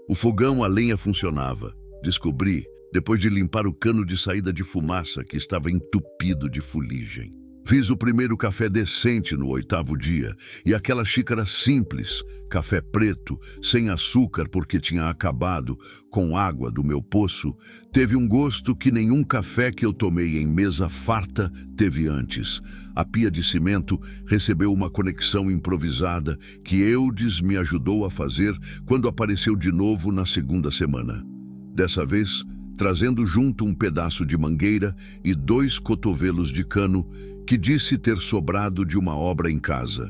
O fogão a lenha funcionava, descobri, depois de limpar o cano de saída de fumaça que estava entupido de fuligem. Fiz o primeiro café decente no 8º dia, e aquela xícara simples, café preto, sem açúcar porque tinha acabado, com água do meu poço, teve um gosto que nenhum café que eu tomei em mesa farta teve antes. A pia de cimento recebeu uma conexão improvisada que Eudes me ajudou a fazer quando apareceu de novo na 2ª semana. Dessa vez, trazendo junto um pedaço de mangueira e 2 cotovelos de cano que disse ter sobrado de uma obra em casa.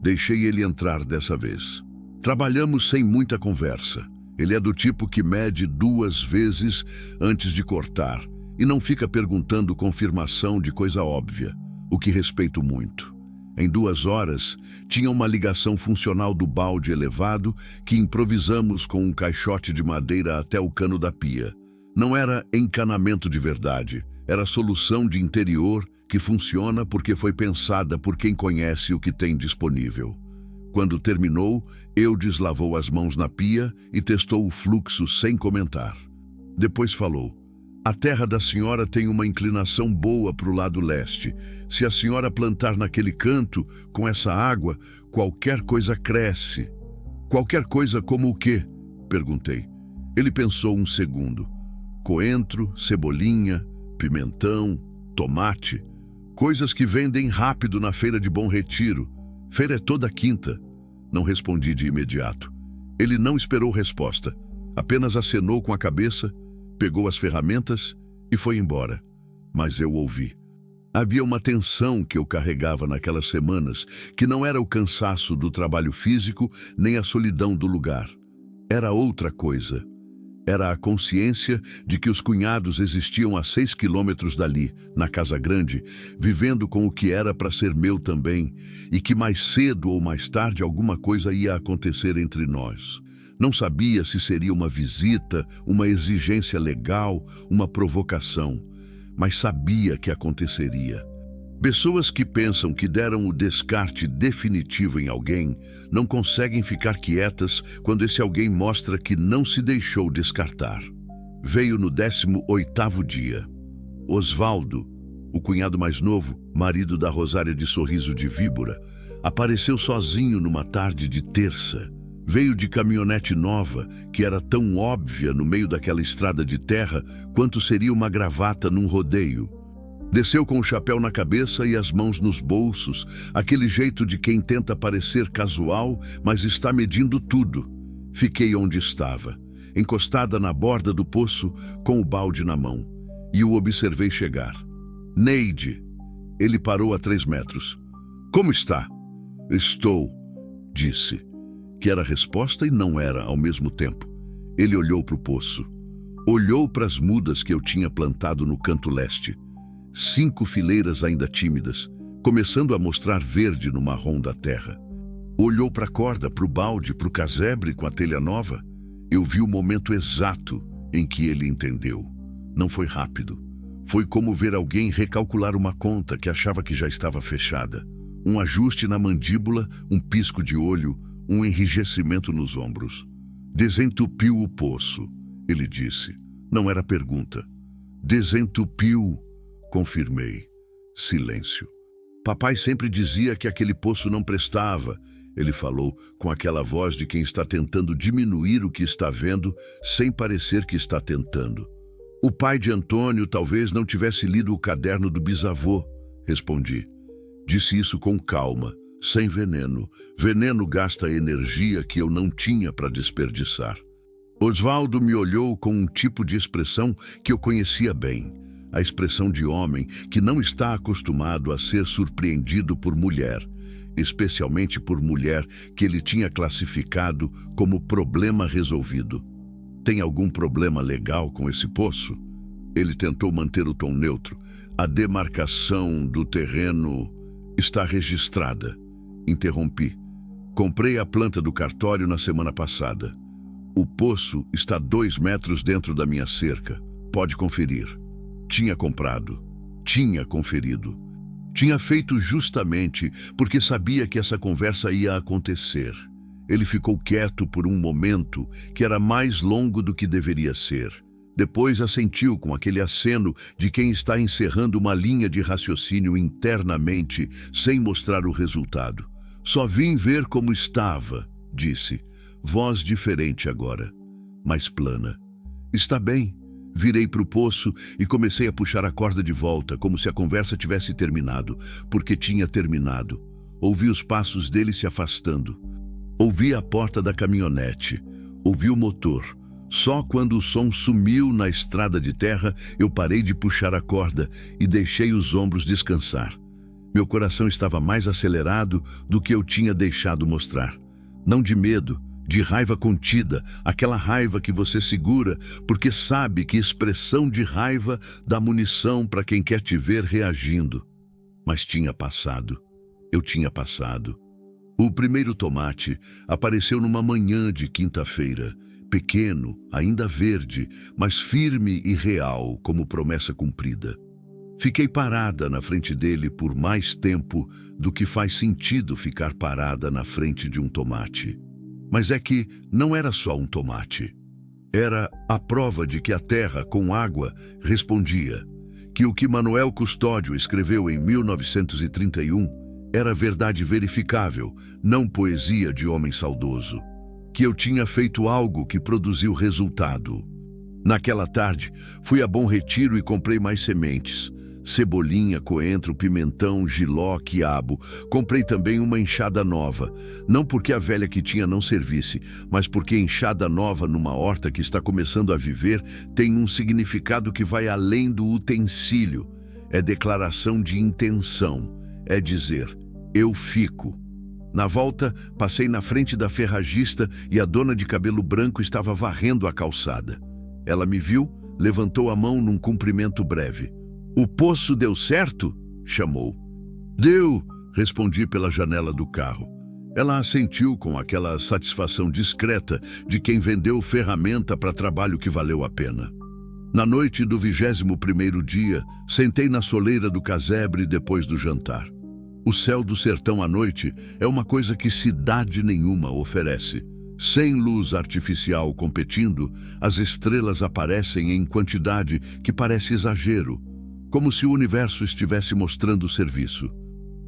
Deixei ele entrar dessa vez. Trabalhamos sem muita conversa. Ele é do tipo que mede 2 vezes antes de cortar e não fica perguntando confirmação de coisa óbvia, o que respeito muito. Em 2 horas, tinha uma ligação funcional do balde elevado que improvisamos com um caixote de madeira até o cano da pia. Não era encanamento de verdade, era solução de interior que funciona porque foi pensada por quem conhece o que tem disponível. Quando terminou, Eudes lavou as mãos na pia e testou o fluxo sem comentar. Depois falou: "A terra da senhora tem uma inclinação boa para o lado leste. Se a senhora plantar naquele canto, com essa água, qualquer coisa cresce." "Qualquer coisa como o quê?" perguntei. Ele pensou um segundo. "Coentro, cebolinha, pimentão, tomate, coisas que vendem rápido na feira de Bom Retiro. Feira é toda quinta." Não respondi de imediato. Ele não esperou resposta, apenas acenou com a cabeça, pegou as ferramentas e foi embora. Mas eu ouvi. Havia uma tensão que eu carregava naquelas semanas, que não era o cansaço do trabalho físico, nem a solidão do lugar. Era outra coisa. Era a consciência de que os cunhados existiam a 6 quilômetros dali, na Casa Grande, vivendo com o que era para ser meu também, e que mais cedo ou mais tarde alguma coisa ia acontecer entre nós. Não sabia se seria uma visita, uma exigência legal, uma provocação, mas sabia que aconteceria. Pessoas que pensam que deram o descarte definitivo em alguém não conseguem ficar quietas quando esse alguém mostra que não se deixou descartar. Veio no 18º dia. Osvaldo, o cunhado mais novo, marido da Rosária de Sorriso de Víbora, apareceu sozinho numa tarde de terça. Veio de caminhonete nova, que era tão óbvia no meio daquela estrada de terra quanto seria uma gravata num rodeio. Desceu com o chapéu na cabeça e as mãos nos bolsos, aquele jeito de quem tenta parecer casual, mas está medindo tudo. Fiquei onde estava, encostada na borda do poço, com o balde na mão, e o observei chegar. "Neide." Ele parou a 3 metros. "Como está?" "Estou", disse, que era resposta e não era ao mesmo tempo. Ele olhou para o poço. Olhou para as mudas que eu tinha plantado no canto leste. 5 fileiras ainda tímidas, começando a mostrar verde no marrom da terra. Olhou para a corda, para o balde, para o casebre com a telha nova. Eu vi o momento exato em que ele entendeu. Não foi rápido. Foi como ver alguém recalcular uma conta que achava que já estava fechada. Um ajuste na mandíbula, um pisco de olho, um enrijecimento nos ombros. Desentupiu o poço, ele disse. Não era pergunta. Desentupiu, confirmei. Silêncio. Papai sempre dizia que aquele poço não prestava, ele falou com aquela voz de quem está tentando diminuir o que está vendo sem parecer que está tentando. O pai de Antônio talvez não tivesse lido o caderno do bisavô, respondi. Disse isso com calma, sem veneno. Veneno gasta energia que eu não tinha para desperdiçar. Osvaldo me olhou com um tipo de expressão que eu conhecia bem. A expressão de homem que não está acostumado a ser surpreendido por mulher, especialmente por mulher que ele tinha classificado como problema resolvido. Tem algum problema legal com esse poço? Ele tentou manter o tom neutro. A demarcação do terreno está registrada. Interrompi. Comprei a planta do cartório na semana passada. O poço está 2 metros dentro da minha cerca. Pode conferir. Tinha comprado. Tinha conferido. Tinha feito justamente porque sabia que essa conversa ia acontecer. Ele ficou quieto por um momento que era mais longo do que deveria ser. Depois assentiu com aquele aceno de quem está encerrando uma linha de raciocínio internamente sem mostrar o resultado. Só vim ver como estava, disse. Voz diferente agora, mais plana. Está bem. Virei para o poço e comecei a puxar a corda de volta, como se a conversa tivesse terminado, porque tinha terminado. Ouvi os passos dele se afastando. Ouvi a porta da caminhonete. Ouvi o motor. Só quando o som sumiu na estrada de terra, eu parei de puxar a corda e deixei os ombros descansar. Meu coração estava mais acelerado do que eu tinha deixado mostrar. Não de medo, de raiva contida, aquela raiva que você segura porque sabe que expressão de raiva dá munição para quem quer te ver reagindo. Mas tinha passado. Eu tinha passado. O primeiro tomate apareceu numa manhã de quinta-feira, pequeno, ainda verde, mas firme e real como promessa cumprida. Fiquei parada na frente dele por mais tempo do que faz sentido ficar parada na frente de um tomate. Mas é que não era só um tomate. Era a prova de que a terra, com água, respondia. Que o que Manuel Custódio escreveu em 1931 era verdade verificável, não poesia de homem saudoso. Que eu tinha feito algo que produziu resultado. Naquela tarde, fui a Bom Retiro e comprei mais sementes. Cebolinha, coentro, pimentão, jiló, quiabo. Comprei também uma enxada nova. Não porque a velha que tinha não servisse, mas porque enxada nova numa horta que está começando a viver tem um significado que vai além do utensílio. É declaração de intenção. É dizer, eu fico. Na volta, passei na frente da ferragista e a dona de cabelo branco estava varrendo a calçada. Ela me viu, levantou a mão num cumprimento breve. O poço deu certo? Chamou. Deu, respondi pela janela do carro. Ela assentiu com aquela satisfação discreta de quem vendeu ferramenta para trabalho que valeu a pena. Na noite do 21º dia, sentei na soleira do casebre depois do jantar. O céu do sertão à noite é uma coisa que cidade nenhuma oferece. Sem luz artificial competindo, as estrelas aparecem em quantidade que parece exagero, como se o universo estivesse mostrando serviço.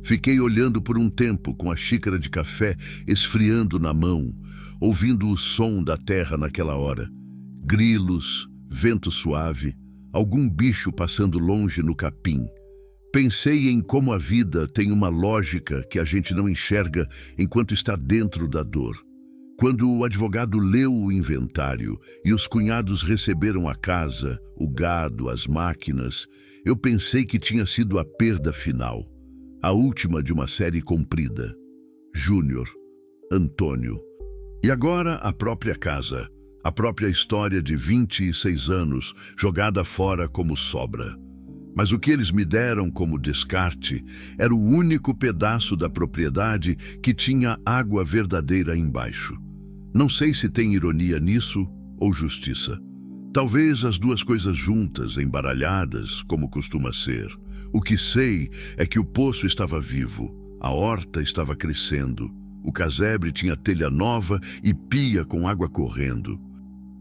Fiquei olhando por um tempo com a xícara de café esfriando na mão, ouvindo o som da terra naquela hora. Grilos, vento suave, algum bicho passando longe no capim. Pensei em como a vida tem uma lógica que a gente não enxerga enquanto está dentro da dor. Quando o advogado leu o inventário e os cunhados receberam a casa, o gado, as máquinas, eu pensei que tinha sido a perda final, a última de uma série comprida. Júnior, Antônio. E agora a própria casa, a própria história de 26 anos, jogada fora como sobra. Mas o que eles me deram como descarte era o único pedaço da propriedade que tinha água verdadeira embaixo. Não sei se tem ironia nisso ou justiça. Talvez as duas coisas juntas, embaralhadas, como costuma ser. O que sei é que o poço estava vivo, a horta estava crescendo, o casebre tinha telha nova e pia com água correndo.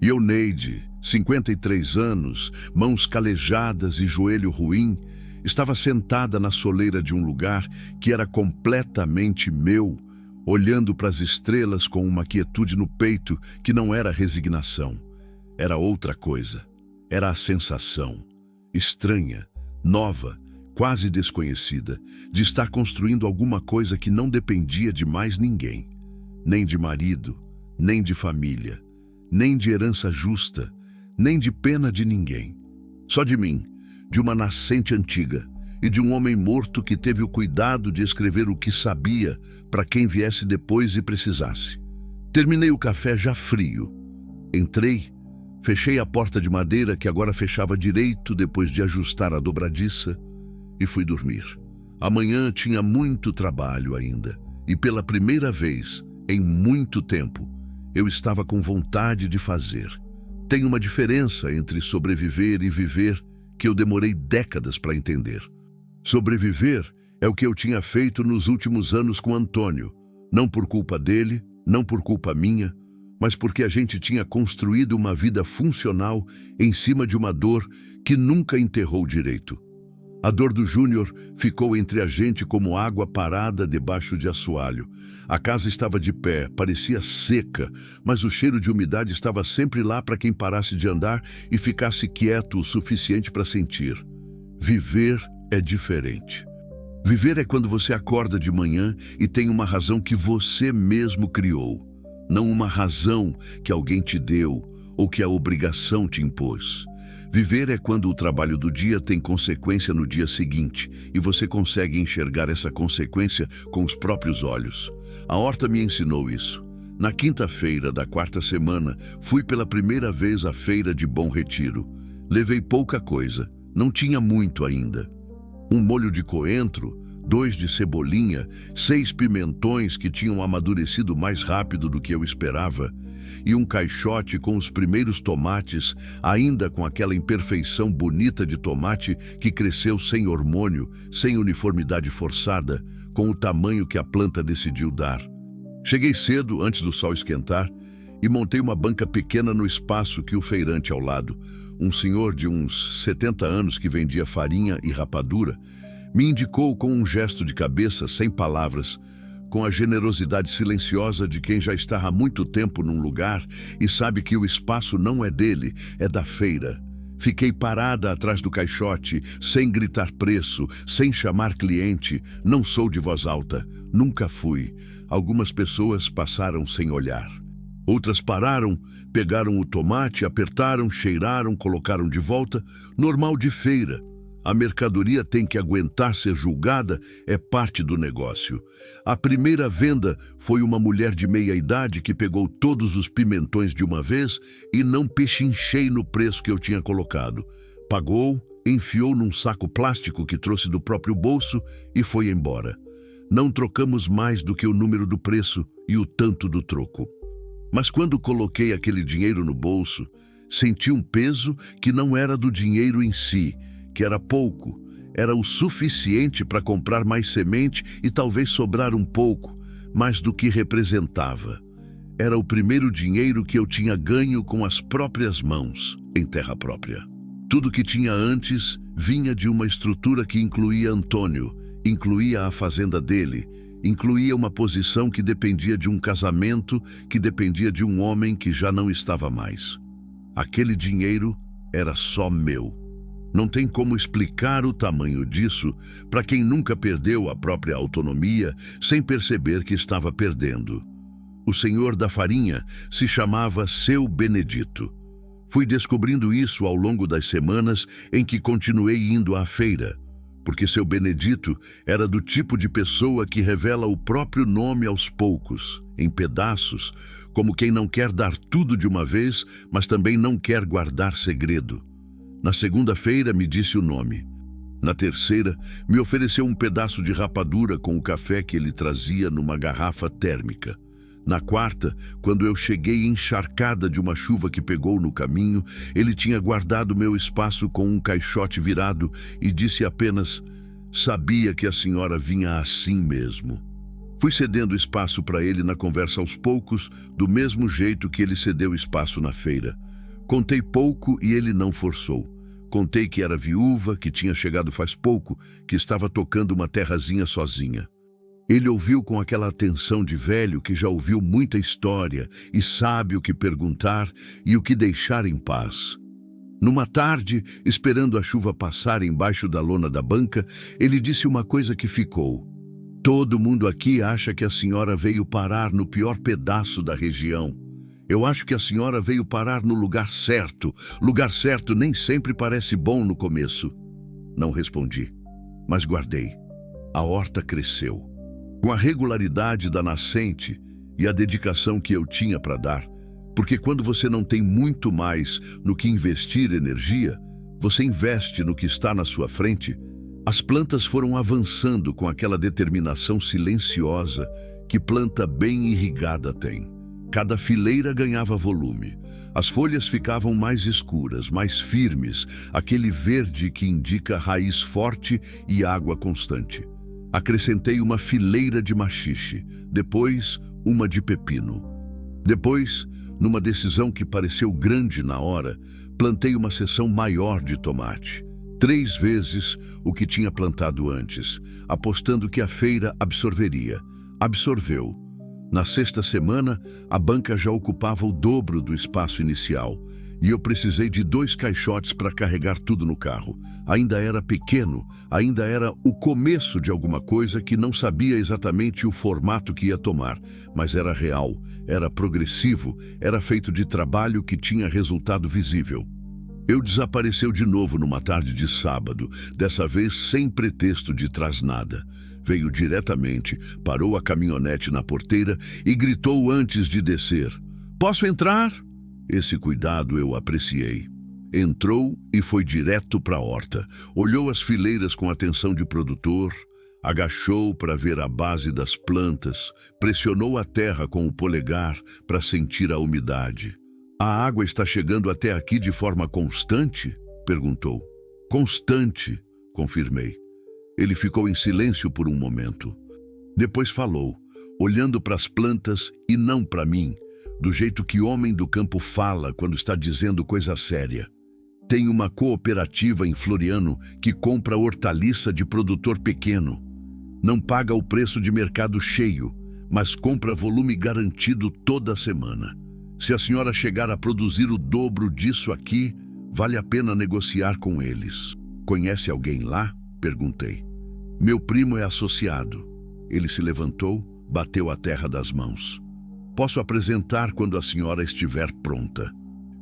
E eu, Neide, 53 anos, mãos calejadas e joelho ruim, estava sentada na soleira de um lugar que era completamente meu, olhando para as estrelas com uma quietude no peito que não era resignação. Era outra coisa. Era a sensação, estranha, nova, quase desconhecida, de estar construindo alguma coisa que não dependia de mais ninguém. Nem de marido, nem de família, nem de herança justa, nem de pena de ninguém. Só de mim, de uma nascente antiga e de um homem morto que teve o cuidado de escrever o que sabia para quem viesse depois e precisasse. Terminei o café já frio. Entrei, fechei a porta de madeira que agora fechava direito depois de ajustar a dobradiça e fui dormir. Amanhã tinha muito trabalho ainda e pela primeira vez em muito tempo eu estava com vontade de fazer. Tem uma diferença entre sobreviver e viver que eu demorei décadas para entender. Sobreviver é o que eu tinha feito nos últimos anos com Antônio, não por culpa dele, não por culpa minha, mas porque a gente tinha construído uma vida funcional em cima de uma dor que nunca enterrou direito. A dor do Júnior ficou entre a gente como água parada debaixo de assoalho. A casa estava de pé, parecia seca, mas o cheiro de umidade estava sempre lá para quem parasse de andar e ficasse quieto o suficiente para sentir. Viver é diferente. Viver é quando você acorda de manhã e tem uma razão que você mesmo criou, não uma razão que alguém te deu ou que a obrigação te impôs. Viver é quando o trabalho do dia tem consequência no dia seguinte e você consegue enxergar essa consequência com os próprios olhos. A horta me ensinou isso. Na quinta-feira da quarta semana, fui pela primeira vez à feira de Bom Retiro. Levei pouca coisa, não tinha muito ainda. Um molho de coentro, 2 de cebolinha, 6 pimentões que tinham amadurecido mais rápido do que eu esperava, e um caixote com os primeiros tomates, ainda com aquela imperfeição bonita de tomate que cresceu sem hormônio, sem uniformidade forçada, com o tamanho que a planta decidiu dar. Cheguei cedo, antes do sol esquentar, e montei uma banca pequena no espaço que o feirante ao lado, um senhor de uns 70 anos que vendia farinha e rapadura, me indicou com um gesto de cabeça, sem palavras, com a generosidade silenciosa de quem já está há muito tempo num lugar e sabe que o espaço não é dele, é da feira. Fiquei parada atrás do caixote, sem gritar preço, sem chamar cliente. Não sou de voz alta, nunca fui. Algumas pessoas passaram sem olhar. Outras pararam, pegaram o tomate, apertaram, cheiraram, colocaram de volta. Normal de feira. A mercadoria tem que aguentar ser julgada, é parte do negócio. A primeira venda foi uma mulher de meia-idade que pegou todos os pimentões de uma vez e não pechinchei no preço que eu tinha colocado. Pagou, enfiou num saco plástico que trouxe do próprio bolso e foi embora. Não trocamos mais do que o número do preço e o tanto do troco. Mas quando coloquei aquele dinheiro no bolso, senti um peso que não era do dinheiro em si, que era pouco, era o suficiente para comprar mais semente e talvez sobrar um pouco, mais do que representava. Era o primeiro dinheiro que eu tinha ganho com as próprias mãos, em terra própria. Tudo que tinha antes vinha de uma estrutura que incluía Antônio, incluía a fazenda dele, incluía uma posição que dependia de um casamento, que dependia de um homem que já não estava mais. Aquele dinheiro era só meu. Não tem como explicar o tamanho disso para quem nunca perdeu a própria autonomia sem perceber que estava perdendo. O senhor da farinha se chamava Seu Benedito. Fui descobrindo isso ao longo das semanas em que continuei indo à feira, porque Seu Benedito era do tipo de pessoa que revela o próprio nome aos poucos, em pedaços, como quem não quer dar tudo de uma vez, mas também não quer guardar segredo. Na segunda-feira me disse o nome. Na terceira, me ofereceu um pedaço de rapadura com o café que ele trazia numa garrafa térmica. Na quarta, quando eu cheguei encharcada de uma chuva que pegou no caminho, ele tinha guardado meu espaço com um caixote virado e disse apenas: "Sabia que a senhora vinha assim mesmo." Fui cedendo espaço para ele na conversa aos poucos, do mesmo jeito que ele cedeu espaço na feira. Contei pouco e ele não forçou. Contei que era viúva, que tinha chegado faz pouco, que estava tocando uma terrazinha sozinha. Ele ouviu com aquela atenção de velho que já ouviu muita história e sabe o que perguntar e o que deixar em paz. Numa tarde, esperando a chuva passar embaixo da lona da banca, ele disse uma coisa que ficou: "Todo mundo aqui acha que a senhora veio parar no pior pedaço da região. Eu acho que a senhora veio parar no lugar certo. Lugar certo nem sempre parece bom no começo." Não respondi, mas guardei. A horta cresceu. Com a regularidade da nascente e a dedicação que eu tinha para dar, porque quando você não tem muito mais no que investir energia, você investe no que está na sua frente, as plantas foram avançando com aquela determinação silenciosa que planta bem irrigada tem. Cada fileira ganhava volume. As folhas ficavam mais escuras, mais firmes, aquele verde que indica raiz forte e água constante. Acrescentei uma fileira de maxixe, depois uma de pepino. Depois, numa decisão que pareceu grande na hora, plantei uma seção maior de tomate. 3 vezes o que tinha plantado antes, apostando que a feira absorveria. Absorveu. Na sexta semana, a banca já ocupava o dobro do espaço inicial, e eu precisei de 2 caixotes para carregar tudo no carro. Ainda era pequeno, ainda era o começo de alguma coisa que não sabia exatamente o formato que ia tomar, mas era real, era progressivo, era feito de trabalho que tinha resultado visível. Eu desapareceu de novo numa tarde de sábado, dessa vez sem pretexto de trasnada. Veio diretamente, parou a caminhonete na porteira e gritou antes de descer: "Posso entrar?" Esse cuidado eu apreciei. Entrou e foi direto para a horta. Olhou as fileiras com atenção de produtor, agachou para ver a base das plantas, pressionou a terra com o polegar para sentir a umidade. "A água está chegando até aqui de forma constante?" perguntou. "Constante", confirmei. Ele ficou em silêncio por um momento. Depois falou, olhando para as plantas e não para mim, do jeito que homem do campo fala quando está dizendo coisa séria. "Tem uma cooperativa em Floriano que compra hortaliça de produtor pequeno. Não paga o preço de mercado cheio, mas compra volume garantido toda semana. Se a senhora chegar a produzir o dobro disso aqui, vale a pena negociar com eles." "Conhece alguém lá?" perguntei. "Meu primo é associado." Ele se levantou, bateu a terra das mãos. "Posso apresentar quando a senhora estiver pronta."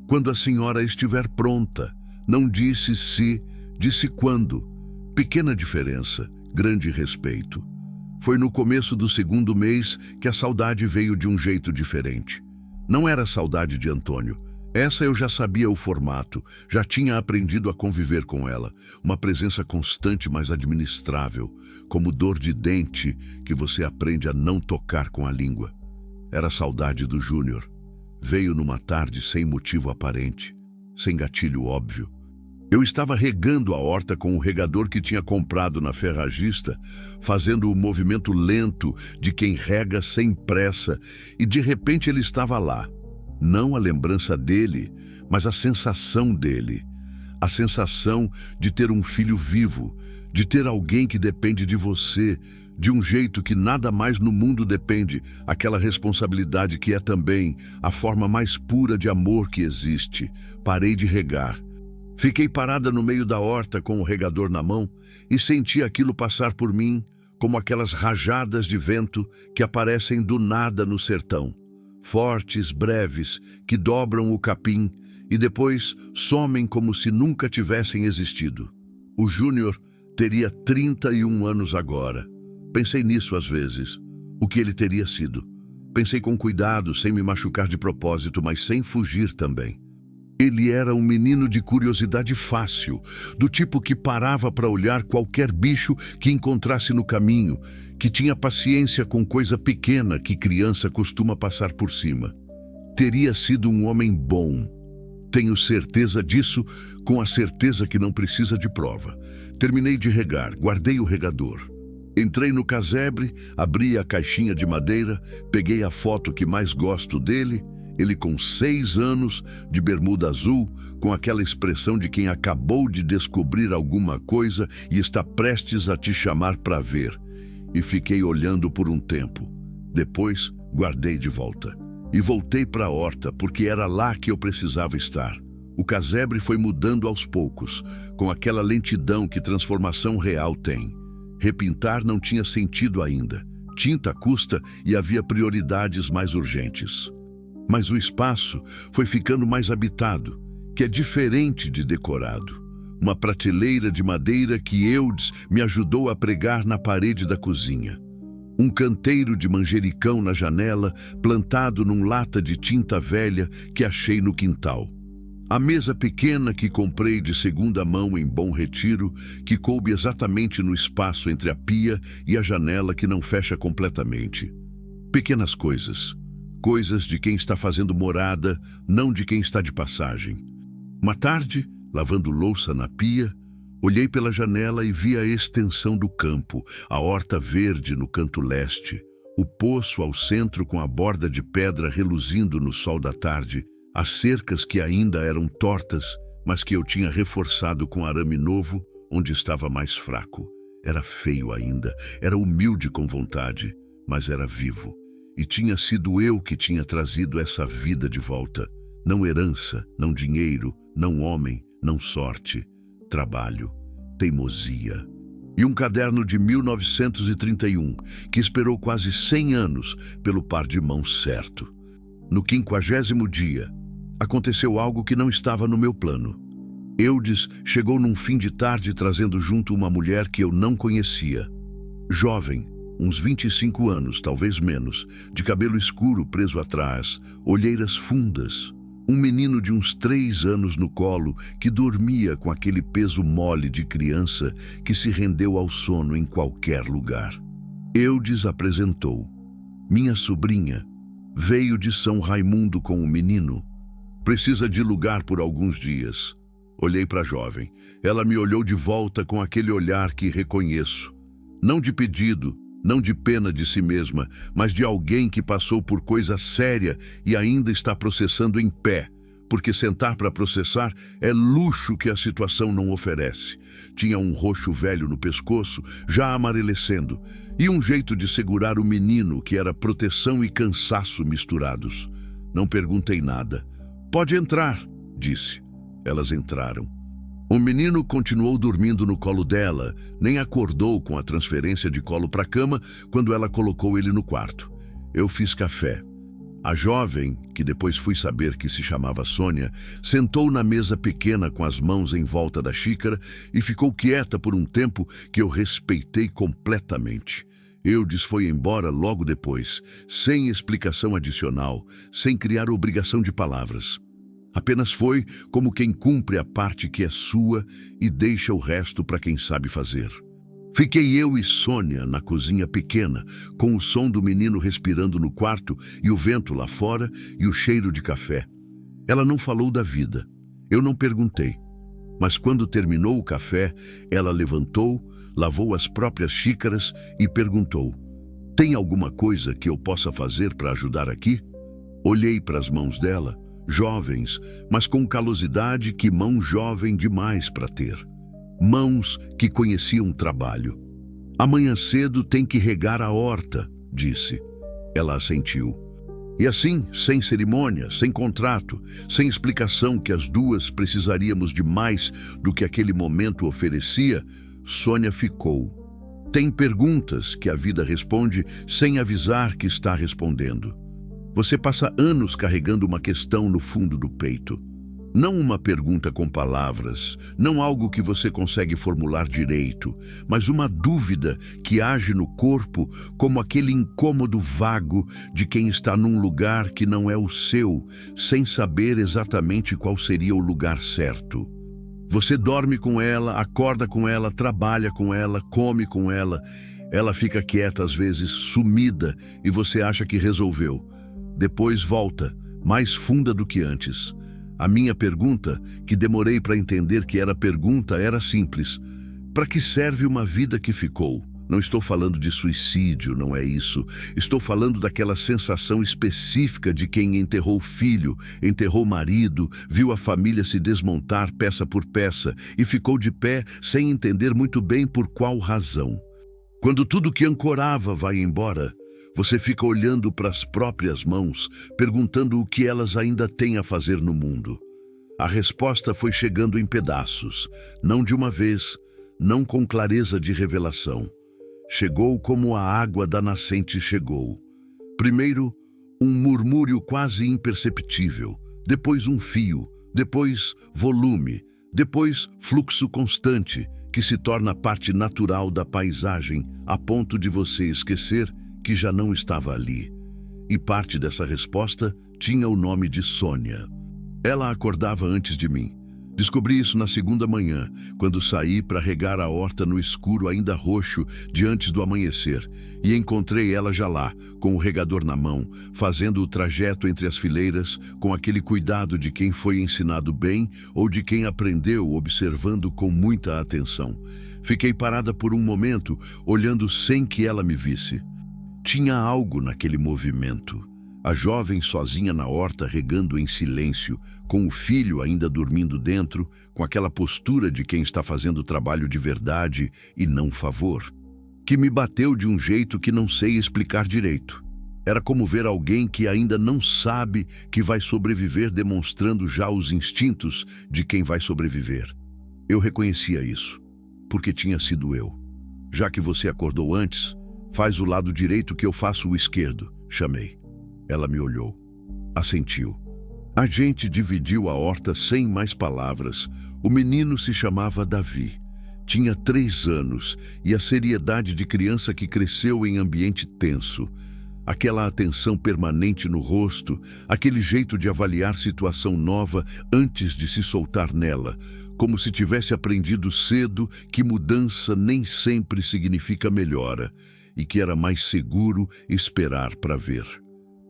"Quando a senhora estiver pronta." Não disse se, disse quando. Pequena diferença, grande respeito. Foi no começo do 2º mês que a saudade veio de um jeito diferente. Não era saudade de Antônio. Essa eu já sabia o formato, já tinha aprendido a conviver com ela. Uma presença constante, mas administrável, como dor de dente que você aprende a não tocar com a língua. Era saudade do Júnior. Veio numa tarde sem motivo aparente, sem gatilho óbvio. Eu estava regando a horta com o regador que tinha comprado na ferragista, fazendo o movimento lento de quem rega sem pressa, e de repente ele estava lá. Não a lembrança dele, mas a sensação dele. A sensação de ter um filho vivo, de ter alguém que depende de você, de um jeito que nada mais no mundo depende, aquela responsabilidade que é também a forma mais pura de amor que existe. Parei de regar. Fiquei parada no meio da horta com o regador na mão e senti aquilo passar por mim como aquelas rajadas de vento que aparecem do nada no sertão. Fortes, breves, que dobram o capim e depois somem como se nunca tivessem existido. O Júnior teria 31 anos agora. Pensei nisso às vezes, o que ele teria sido. Pensei com cuidado, sem me machucar de propósito, mas sem fugir também. Ele era um menino de curiosidade fácil, do tipo que parava para olhar qualquer bicho que encontrasse no caminho, que tinha paciência com coisa pequena que criança costuma passar por cima. Teria sido um homem bom. Tenho certeza disso, com a certeza que não precisa de prova. Terminei de regar, guardei o regador. Entrei no casebre, abri a caixinha de madeira, peguei a foto que mais gosto dele, ele com 6 anos, de bermuda azul, com aquela expressão de quem acabou de descobrir alguma coisa e está prestes a te chamar para ver. E fiquei olhando por um tempo. Depois, guardei de volta. E voltei para a horta, porque era lá que eu precisava estar. O casebre foi mudando aos poucos, com aquela lentidão que transformação real tem. Repintar não tinha sentido ainda. Tinta custa e havia prioridades mais urgentes. Mas o espaço foi ficando mais habitado, que é diferente de decorado. Uma prateleira de madeira que Eudes me ajudou a pregar na parede da cozinha. Um canteiro de manjericão na janela, plantado num lata de tinta velha que achei no quintal. A mesa pequena que comprei de segunda mão em Bom Retiro, que coube exatamente no espaço entre a pia e a janela que não fecha completamente. Pequenas coisas. Coisas de quem está fazendo morada, não de quem está de passagem. Uma tarde, lavando louça na pia, olhei pela janela e vi a extensão do campo, a horta verde no canto leste, o poço ao centro com a borda de pedra reluzindo no sol da tarde, as cercas que ainda eram tortas, mas que eu tinha reforçado com arame novo, onde estava mais fraco. Era feio ainda, era humilde com vontade, mas era vivo. E tinha sido eu que tinha trazido essa vida de volta. Não herança, não dinheiro, não homem, não sorte. Trabalho, teimosia. E um caderno de 1931, que esperou quase 100 anos pelo par de mãos certo. No 50º dia, aconteceu algo que não estava no meu plano. Eudes chegou num fim de tarde trazendo junto uma mulher que eu não conhecia. Jovem, uns 25 anos, talvez menos, de cabelo escuro preso atrás, olheiras fundas. Um menino de uns 3 anos no colo que dormia com aquele peso mole de criança que se rendeu ao sono em qualquer lugar. Eudes apresentou. Minha sobrinha veio de São Raimundo com o menino. Precisa de lugar por alguns dias. Olhei para a jovem. Ela me olhou de volta com aquele olhar que reconheço. Não de pedido, não de pena de si mesma, mas de alguém que passou por coisa séria e ainda está processando em pé, porque sentar para processar é luxo que a situação não oferece. Tinha um roxo velho no pescoço, já amarelecendo, e um jeito de segurar o menino que era proteção e cansaço misturados. Não perguntei nada. Pode entrar, disse. Elas entraram. O menino continuou dormindo no colo dela, nem acordou com a transferência de colo para a cama quando ela colocou ele no quarto. Eu fiz café. A jovem, que depois fui saber que se chamava Sônia, sentou na mesa pequena com as mãos em volta da xícara e ficou quieta por um tempo que eu respeitei completamente. Eudes foi embora logo depois, sem explicação adicional, sem criar obrigação de palavras. Apenas foi como quem cumpre a parte que é sua e deixa o resto para quem sabe fazer. Fiquei eu e Sônia na cozinha pequena, com o som do menino respirando no quarto e o vento lá fora e o cheiro de café. Ela não falou da vida. Eu não perguntei. Mas quando terminou o café, ela levantou, lavou as próprias xícaras e perguntou: "Tem alguma coisa que eu possa fazer para ajudar aqui?" Olhei para as mãos dela. Jovens, mas com calosidade que mão jovem demais para ter. Mãos que conheciam trabalho. "Amanhã cedo tem que regar a horta", disse. Ela assentiu. E assim, sem cerimônia, sem contrato, sem explicação que as duas precisaríamos de mais do que aquele momento oferecia, Sônia ficou. Tem perguntas que a vida responde sem avisar que está respondendo. Você passa anos carregando uma questão no fundo do peito. Não uma pergunta com palavras, não algo que você consegue formular direito, mas uma dúvida que age no corpo como aquele incômodo vago de quem está num lugar que não é o seu, sem saber exatamente qual seria o lugar certo. Você dorme com ela, acorda com ela, trabalha com ela, come com ela. Ela fica quieta às vezes, sumida, e você acha que resolveu. Depois volta, mais funda do que antes. A minha pergunta, que demorei para entender que era pergunta, era simples. Para que serve uma vida que ficou? Não estou falando de suicídio, não é isso. Estou falando daquela sensação específica de quem enterrou filho, enterrou marido, viu a família se desmontar peça por peça e ficou de pé sem entender muito bem por qual razão. Quando tudo que ancorava vai embora, você fica olhando para as próprias mãos, perguntando o que elas ainda têm a fazer no mundo. A resposta foi chegando em pedaços, não de uma vez, não com clareza de revelação. Chegou como a água da nascente chegou. Primeiro, um murmúrio quase imperceptível, depois um fio, depois volume, depois fluxo constante, que se torna parte natural da paisagem, a ponto de você esquecer que já não estava ali. E parte dessa resposta tinha o nome de Sônia. Ela acordava antes de mim. Descobri isso na segunda manhã, quando saí para regar a horta no escuro ainda roxo de antes do amanhecer, e encontrei ela já lá, com o regador na mão, fazendo o trajeto entre as fileiras, com aquele cuidado de quem foi ensinado bem ou de quem aprendeu observando com muita atenção. Fiquei parada por um momento, olhando sem que ela me visse. Tinha algo naquele movimento. A jovem sozinha na horta regando em silêncio, com o filho ainda dormindo dentro, com aquela postura de quem está fazendo trabalho de verdade e não favor, que me bateu de um jeito que não sei explicar direito. Era como ver alguém que ainda não sabe que vai sobreviver demonstrando já os instintos de quem vai sobreviver. Eu reconhecia isso, porque tinha sido eu. Já que você acordou antes, faz o lado direito que eu faço o esquerdo, chamei. Ela me olhou. Assentiu. A gente dividiu a horta sem mais palavras. O menino se chamava Davi. Tinha 3 anos e a seriedade de criança que cresceu em ambiente tenso. Aquela atenção permanente no rosto, aquele jeito de avaliar situação nova antes de se soltar nela, como se tivesse aprendido cedo que mudança nem sempre significa melhora e que era mais seguro esperar para ver.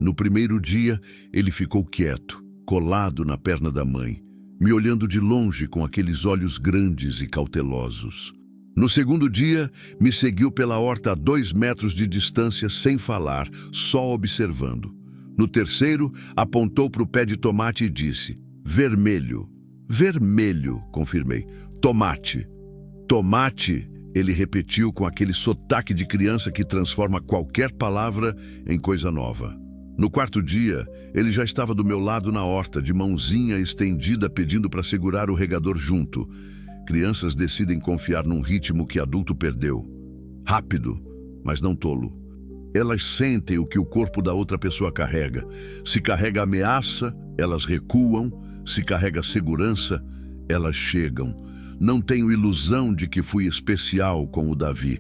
No primeiro dia, ele ficou quieto, colado na perna da mãe, me olhando de longe com aqueles olhos grandes e cautelosos. No segundo dia, me seguiu pela horta a 2 metros de distância sem falar, só observando. No terceiro, apontou para o pé de tomate e disse: "Vermelho." "Vermelho", confirmei. "Tomate." "Tomate", ele repetiu com aquele sotaque de criança que transforma qualquer palavra em coisa nova. No 4º dia, ele já estava do meu lado na horta, de mãozinha estendida pedindo para segurar o regador junto. Crianças decidem confiar num ritmo que adulto perdeu. Rápido, mas não tolo. Elas sentem o que o corpo da outra pessoa carrega. Se carrega ameaça, elas recuam. Se carrega segurança, elas chegam. Não tenho ilusão de que fui especial com o Davi.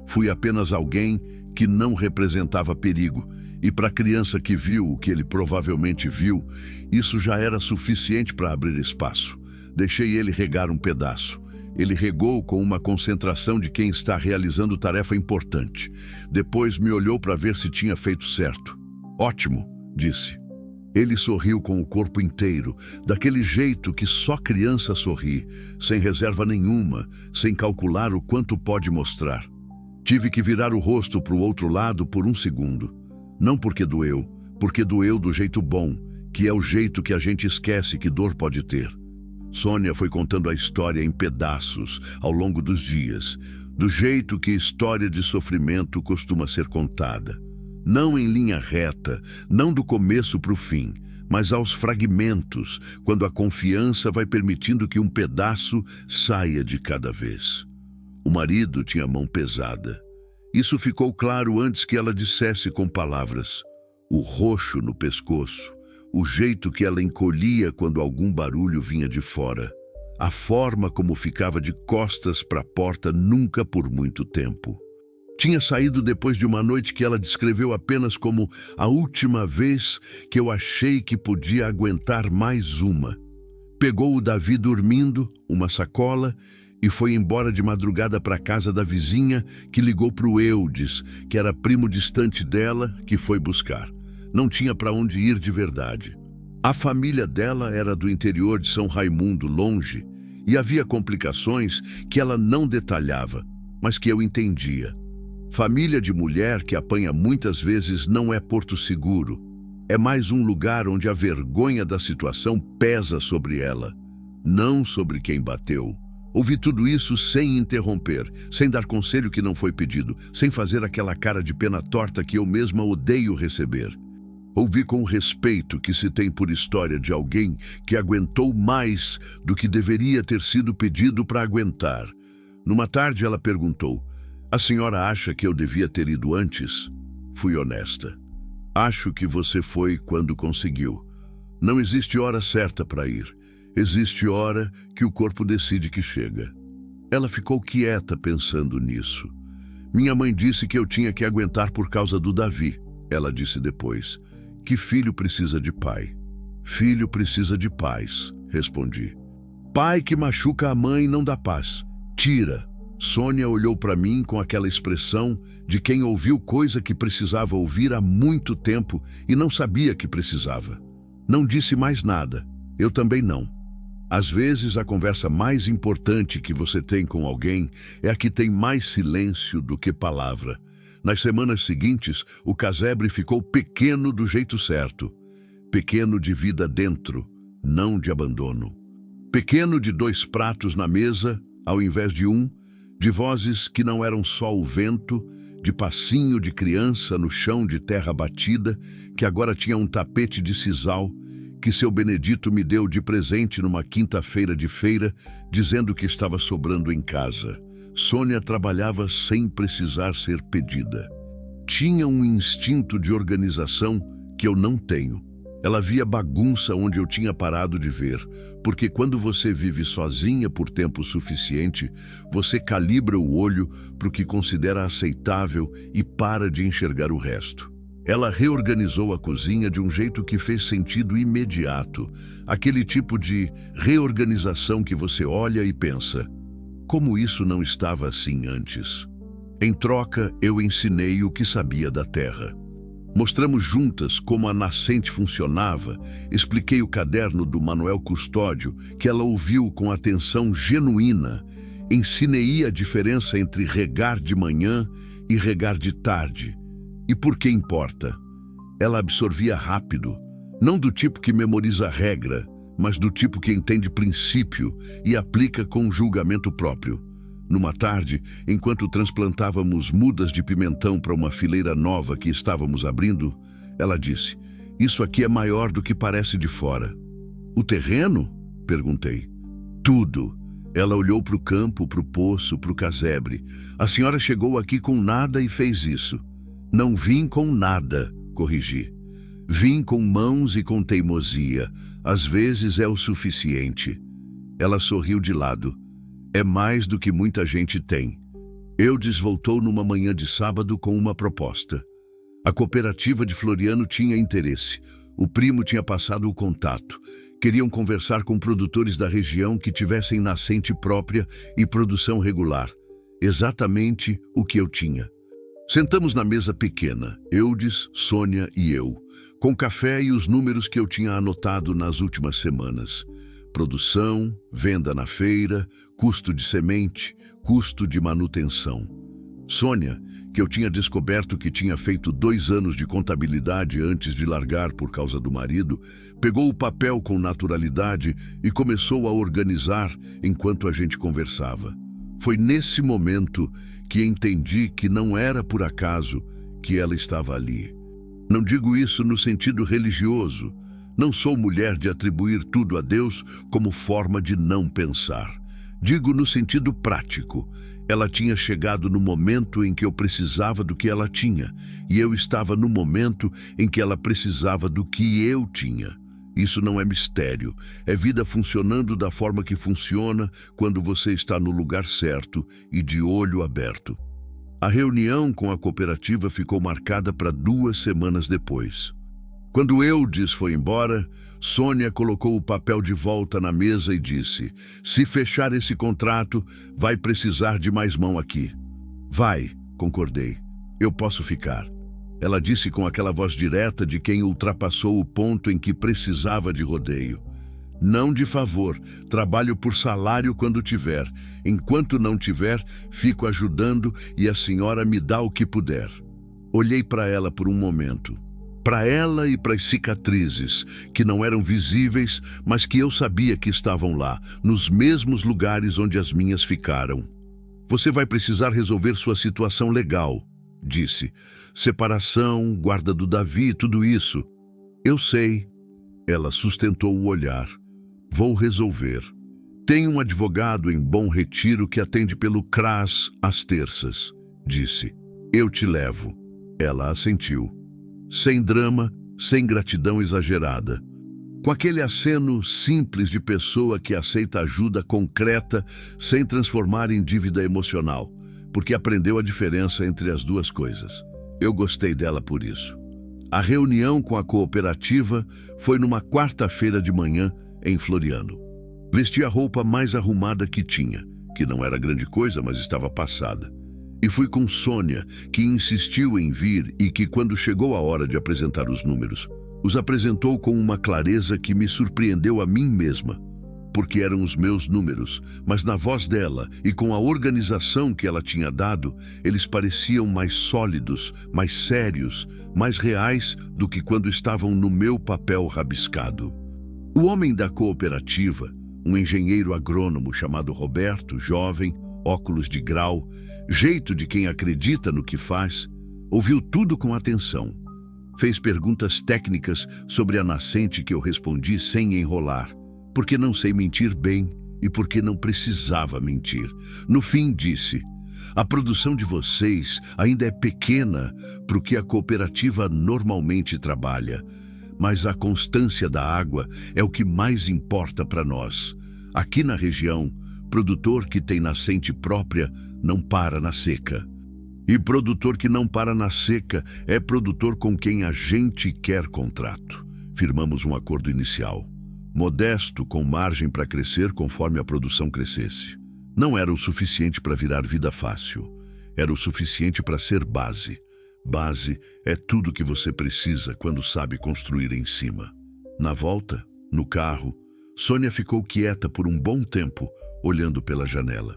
Fui apenas alguém que não representava perigo. E para a criança que viu o que ele provavelmente viu, isso já era suficiente para abrir espaço. Deixei ele regar um pedaço. Ele regou com uma concentração de quem está realizando tarefa importante. Depois me olhou para ver se tinha feito certo. "Ótimo", disse. Ele sorriu com o corpo inteiro, daquele jeito que só criança sorri, sem reserva nenhuma, sem calcular o quanto pode mostrar. Tive que virar o rosto para o outro lado por um segundo. Não porque doeu do jeito bom, que é o jeito que a gente esquece que dor pode ter. Sônia foi contando a história em pedaços ao longo dos dias, do jeito que história de sofrimento costuma ser contada. Não em linha reta, não do começo para o fim, mas aos fragmentos, quando a confiança vai permitindo que um pedaço saia de cada vez. O marido tinha a mão pesada. Isso ficou claro antes que ela dissesse com palavras. O roxo no pescoço, o jeito que ela encolhia quando algum barulho vinha de fora, a forma como ficava de costas para a porta nunca por muito tempo. Tinha saído depois de uma noite que ela descreveu apenas como a última vez que eu achei que podia aguentar mais uma. Pegou o Davi dormindo, uma sacola, e foi embora de madrugada para a casa da vizinha, que ligou para o Eudes, que era primo distante dela, que foi buscar. Não tinha para onde ir de verdade. A família dela era do interior de São Raimundo, longe, e havia complicações que ela não detalhava, mas que eu entendia. Família de mulher que apanha muitas vezes não é porto seguro. É mais um lugar onde a vergonha da situação pesa sobre ela, não sobre quem bateu. Ouvi tudo isso sem interromper, sem dar conselho que não foi pedido, sem fazer aquela cara de pena torta que eu mesma odeio receber. Ouvi com o respeito que se tem por história de alguém que aguentou mais do que deveria ter sido pedido para aguentar. Numa tarde ela perguntou: "A senhora acha que eu devia ter ido antes?" Fui honesta. "Acho que você foi quando conseguiu. Não existe hora certa para ir. Existe hora que o corpo decide que chega." Ela ficou quieta pensando nisso. "Minha mãe disse que eu tinha que aguentar por causa do Davi." Ela disse depois: "Que filho precisa de pai? Filho precisa de paz", respondi. "Pai que machuca a mãe não dá paz. Tira." Sônia olhou para mim com aquela expressão de quem ouviu coisa que precisava ouvir há muito tempo e não sabia que precisava. Não disse mais nada. Eu também não. Às vezes, a conversa mais importante que você tem com alguém é a que tem mais silêncio do que palavra. Nas semanas seguintes, o casebre ficou pequeno do jeito certo. Pequeno de vida dentro, não de abandono. Pequeno de 2 pratos na mesa, ao invés de um, de vozes que não eram só o vento, de passinho de criança no chão de terra batida, que agora tinha um tapete de sisal, que seu Benedito me deu de presente numa quinta-feira de feira, dizendo que estava sobrando em casa. Sônia trabalhava sem precisar ser pedida. Tinha um instinto de organização que eu não tenho. Ela via bagunça onde eu tinha parado de ver, porque quando você vive sozinha por tempo suficiente, você calibra o olho para o que considera aceitável e para de enxergar o resto. Ela reorganizou a cozinha de um jeito que fez sentido imediato, aquele tipo de reorganização que você olha e pensa: como isso não estava assim antes? Em troca, eu ensinei o que sabia da terra. Mostramos juntas como a nascente funcionava, expliquei o caderno do Manuel Custódio, que ela ouviu com atenção genuína. Ensinei a diferença entre regar de manhã e regar de tarde. E por que importa? Ela absorvia rápido, não do tipo que memoriza regra, mas do tipo que entende princípio e aplica com julgamento próprio. Numa tarde, enquanto transplantávamos mudas de pimentão para uma fileira nova que estávamos abrindo, ela disse: "Isso aqui é maior do que parece de fora." "O terreno?" perguntei. "Tudo." Ela olhou para o campo, para o poço, para o casebre. "A senhora chegou aqui com nada e fez isso." "Não vim com nada", corrigi. "Vim com mãos e com teimosia. Às vezes é o suficiente." Ela sorriu de lado. "É mais do que muita gente tem." Eudes voltou numa manhã de sábado com uma proposta. A cooperativa de Floriano tinha interesse. O primo tinha passado o contato. Queriam conversar com produtores da região que tivessem nascente própria e produção regular. Exatamente o que eu tinha. Sentamos na mesa pequena, Eudes, Sônia e eu, com café e os números que eu tinha anotado nas últimas semanas. Produção, venda na feira, custo de semente, custo de manutenção. Sônia, que eu tinha descoberto que tinha feito 2 anos de contabilidade antes de largar por causa do marido, pegou o papel com naturalidade e começou a organizar enquanto a gente conversava. Foi nesse momento que entendi que não era por acaso que ela estava ali. Não digo isso no sentido religioso. Não sou mulher de atribuir tudo a Deus como forma de não pensar. Digo no sentido prático. Ela tinha chegado no momento em que eu precisava do que ela tinha, e eu estava no momento em que ela precisava do que eu tinha. Isso não é mistério, é vida funcionando da forma que funciona quando você está no lugar certo e de olho aberto. A reunião com a cooperativa ficou marcada para 2 semanas depois. Quando Eudes foi embora, Sônia colocou o papel de volta na mesa e disse: "Se fechar esse contrato, vai precisar de mais mão aqui." "Vai", concordei. "Eu posso ficar." Ela disse com aquela voz direta de quem ultrapassou o ponto em que precisava de rodeio. "Não de favor, trabalho por salário quando tiver. Enquanto não tiver, fico ajudando e a senhora me dá o que puder." Olhei para ela por um momento. Para ela e para as cicatrizes, que não eram visíveis, mas que eu sabia que estavam lá, nos mesmos lugares onde as minhas ficaram. "Você vai precisar resolver sua situação legal", disse. "Separação, guarda do Davi, tudo isso." "Eu sei." Ela sustentou o olhar. "Vou resolver. Tenho um advogado em Bom Retiro que atende pelo CRAS às terças", disse. "Eu te levo." Ela assentiu. Sem drama, sem gratidão exagerada. Com aquele aceno simples de pessoa que aceita ajuda concreta sem transformar em dívida emocional, porque aprendeu a diferença entre as duas coisas. Eu gostei dela por isso. A reunião com a cooperativa foi numa quarta-feira de manhã em Floriano. Vesti a roupa mais arrumada que tinha, que não era grande coisa, mas estava passada. E fui com Sônia, que insistiu em vir e que, quando chegou a hora de apresentar os números, os apresentou com uma clareza que me surpreendeu a mim mesma, porque eram os meus números, mas na voz dela e com a organização que ela tinha dado, eles pareciam mais sólidos, mais sérios, mais reais do que quando estavam no meu papel rabiscado. O homem da cooperativa, um engenheiro agrônomo chamado Roberto, jovem, óculos de grau, jeito de quem acredita no que faz, ouviu tudo com atenção. Fez perguntas técnicas sobre a nascente que eu respondi sem enrolar, porque não sei mentir bem e porque não precisava mentir. No fim disse: "A produção de vocês ainda é pequena para o que a cooperativa normalmente trabalha, mas a constância da água é o que mais importa para nós. Aqui na região, produtor que tem nascente própria não para na seca. E produtor que não para na seca é produtor com quem a gente quer contrato." Firmamos um acordo inicial, modesto, com margem para crescer conforme a produção crescesse. Não era o suficiente para virar vida fácil. Era o suficiente para ser base. Base é tudo que você precisa quando sabe construir em cima. Na volta, no carro, Sônia ficou quieta por um bom tempo, olhando pela janela.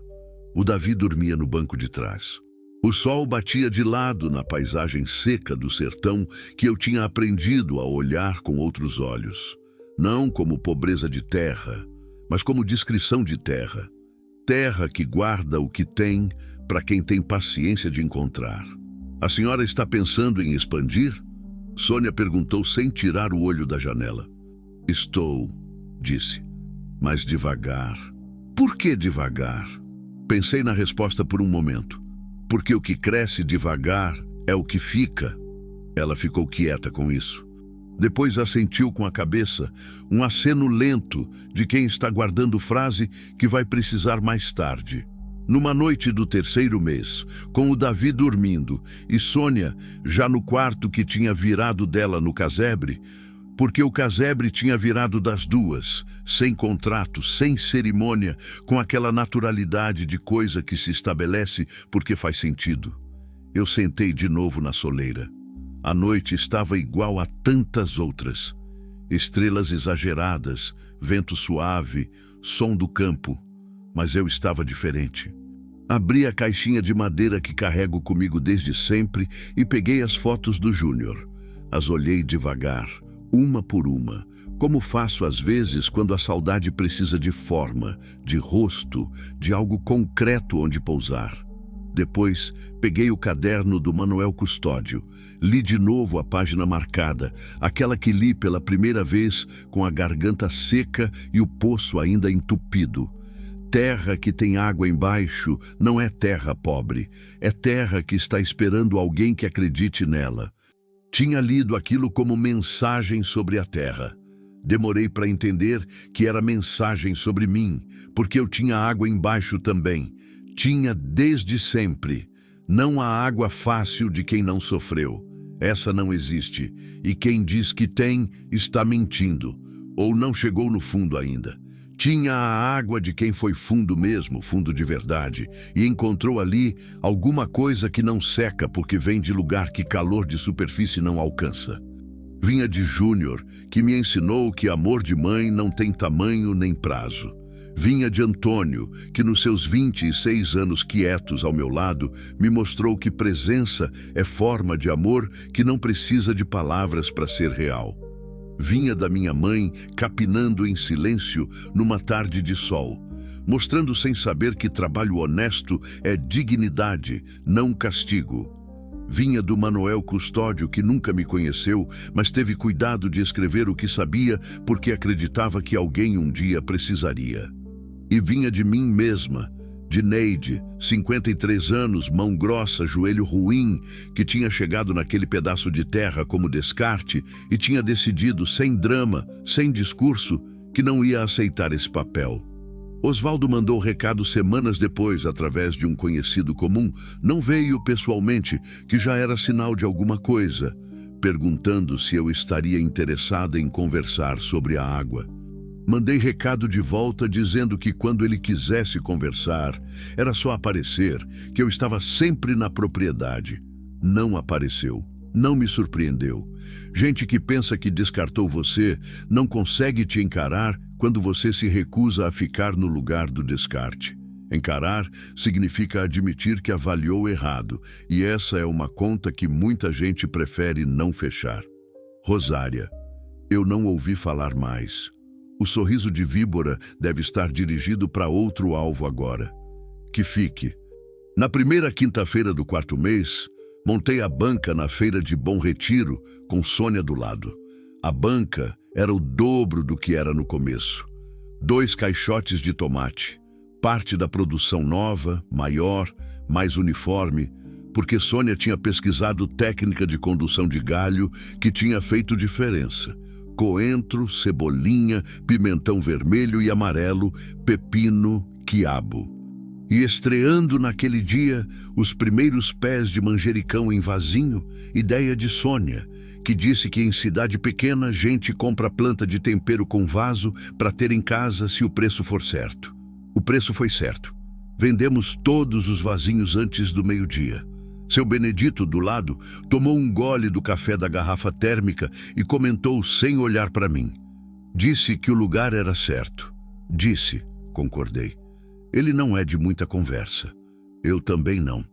O Davi dormia no banco de trás. O sol batia de lado na paisagem seca do sertão que eu tinha aprendido a olhar com outros olhos. Não como pobreza de terra, mas como descrição de terra. Terra que guarda o que tem para quem tem paciência de encontrar. "A senhora está pensando em expandir?" Sônia perguntou sem tirar o olho da janela. "Estou", disse, "mas devagar." "Por que devagar?" Pensei na resposta por um momento. "Porque o que cresce devagar é o que fica." Ela ficou quieta com isso. Depois assentiu com a cabeça, um aceno lento de quem está guardando frase que vai precisar mais tarde. Numa noite do 3º mês, com o Davi dormindo e Sônia já no quarto que tinha virado dela no casebre, porque o casebre tinha virado das duas, sem contrato, sem cerimônia, com aquela naturalidade de coisa que se estabelece porque faz sentido. Eu sentei de novo na soleira. A noite estava igual a tantas outras. Estrelas exageradas, vento suave, som do campo. Mas eu estava diferente. Abri a caixinha de madeira que carrego comigo desde sempre e peguei as fotos do Júnior. As olhei devagar, uma por uma, como faço às vezes quando a saudade precisa de forma, de rosto, de algo concreto onde pousar. Depois, peguei o caderno do Manuel Custódio, li de novo a página marcada, aquela que li pela primeira vez com a garganta seca e o poço ainda entupido. Terra que tem água embaixo não é terra pobre, é terra que está esperando alguém que acredite nela. Tinha lido aquilo como mensagem sobre a terra. Demorei para entender que era mensagem sobre mim, porque eu tinha água embaixo também. Tinha desde sempre. Não há água fácil de quem não sofreu. Essa não existe, e quem diz que tem, está mentindo, ou não chegou no fundo ainda. Tinha a água de quem foi fundo mesmo, fundo de verdade, e encontrou ali alguma coisa que não seca porque vem de lugar que calor de superfície não alcança. Vinha de Júnior, que me ensinou que amor de mãe não tem tamanho nem prazo. Vinha de Antônio, que nos seus 26 anos quietos ao meu lado, me mostrou que presença é forma de amor que não precisa de palavras para ser real. Vinha da minha mãe, capinando em silêncio numa tarde de sol, mostrando sem saber que trabalho honesto é dignidade, não castigo. Vinha do Manuel Custódio, que nunca me conheceu, mas teve cuidado de escrever o que sabia porque acreditava que alguém um dia precisaria. E vinha de mim mesma, de Neide, 53 anos, mão grossa, joelho ruim, que tinha chegado naquele pedaço de terra como descarte e tinha decidido, sem drama, sem discurso, que não ia aceitar esse papel. Oswaldo mandou recado semanas depois, através de um conhecido comum, não veio pessoalmente, que já era sinal de alguma coisa, perguntando se eu estaria interessada em conversar sobre a água. Mandei recado de volta dizendo que quando ele quisesse conversar, era só aparecer, que eu estava sempre na propriedade. Não apareceu. Não me surpreendeu. Gente que pensa que descartou você não consegue te encarar quando você se recusa a ficar no lugar do descarte. Encarar significa admitir que avaliou errado, e essa é uma conta que muita gente prefere não fechar. Rosária, eu não ouvi falar mais. O sorriso de víbora deve estar dirigido para outro alvo agora. Que fique. Na primeira quinta-feira do quarto mês, montei a banca na feira de Bom Retiro, com Sônia do lado. A banca era o dobro do que era no começo. 2 caixotes de tomate, parte da produção nova, maior, mais uniforme, porque Sônia tinha pesquisado técnica de condução de galho que tinha feito diferença. Coentro, cebolinha, pimentão vermelho e amarelo, pepino, quiabo. E estreando naquele dia, os primeiros pés de manjericão em vasinho, ideia de Sônia, que disse que em cidade pequena gente compra planta de tempero com vaso para ter em casa se o preço for certo. O preço foi certo. Vendemos todos os vasinhos antes do meio-dia. Seu Benedito, do lado, tomou um gole do café da garrafa térmica e comentou sem olhar para mim. Disse que o lugar era certo. Disse, concordei. Ele não é de muita conversa. Eu também não.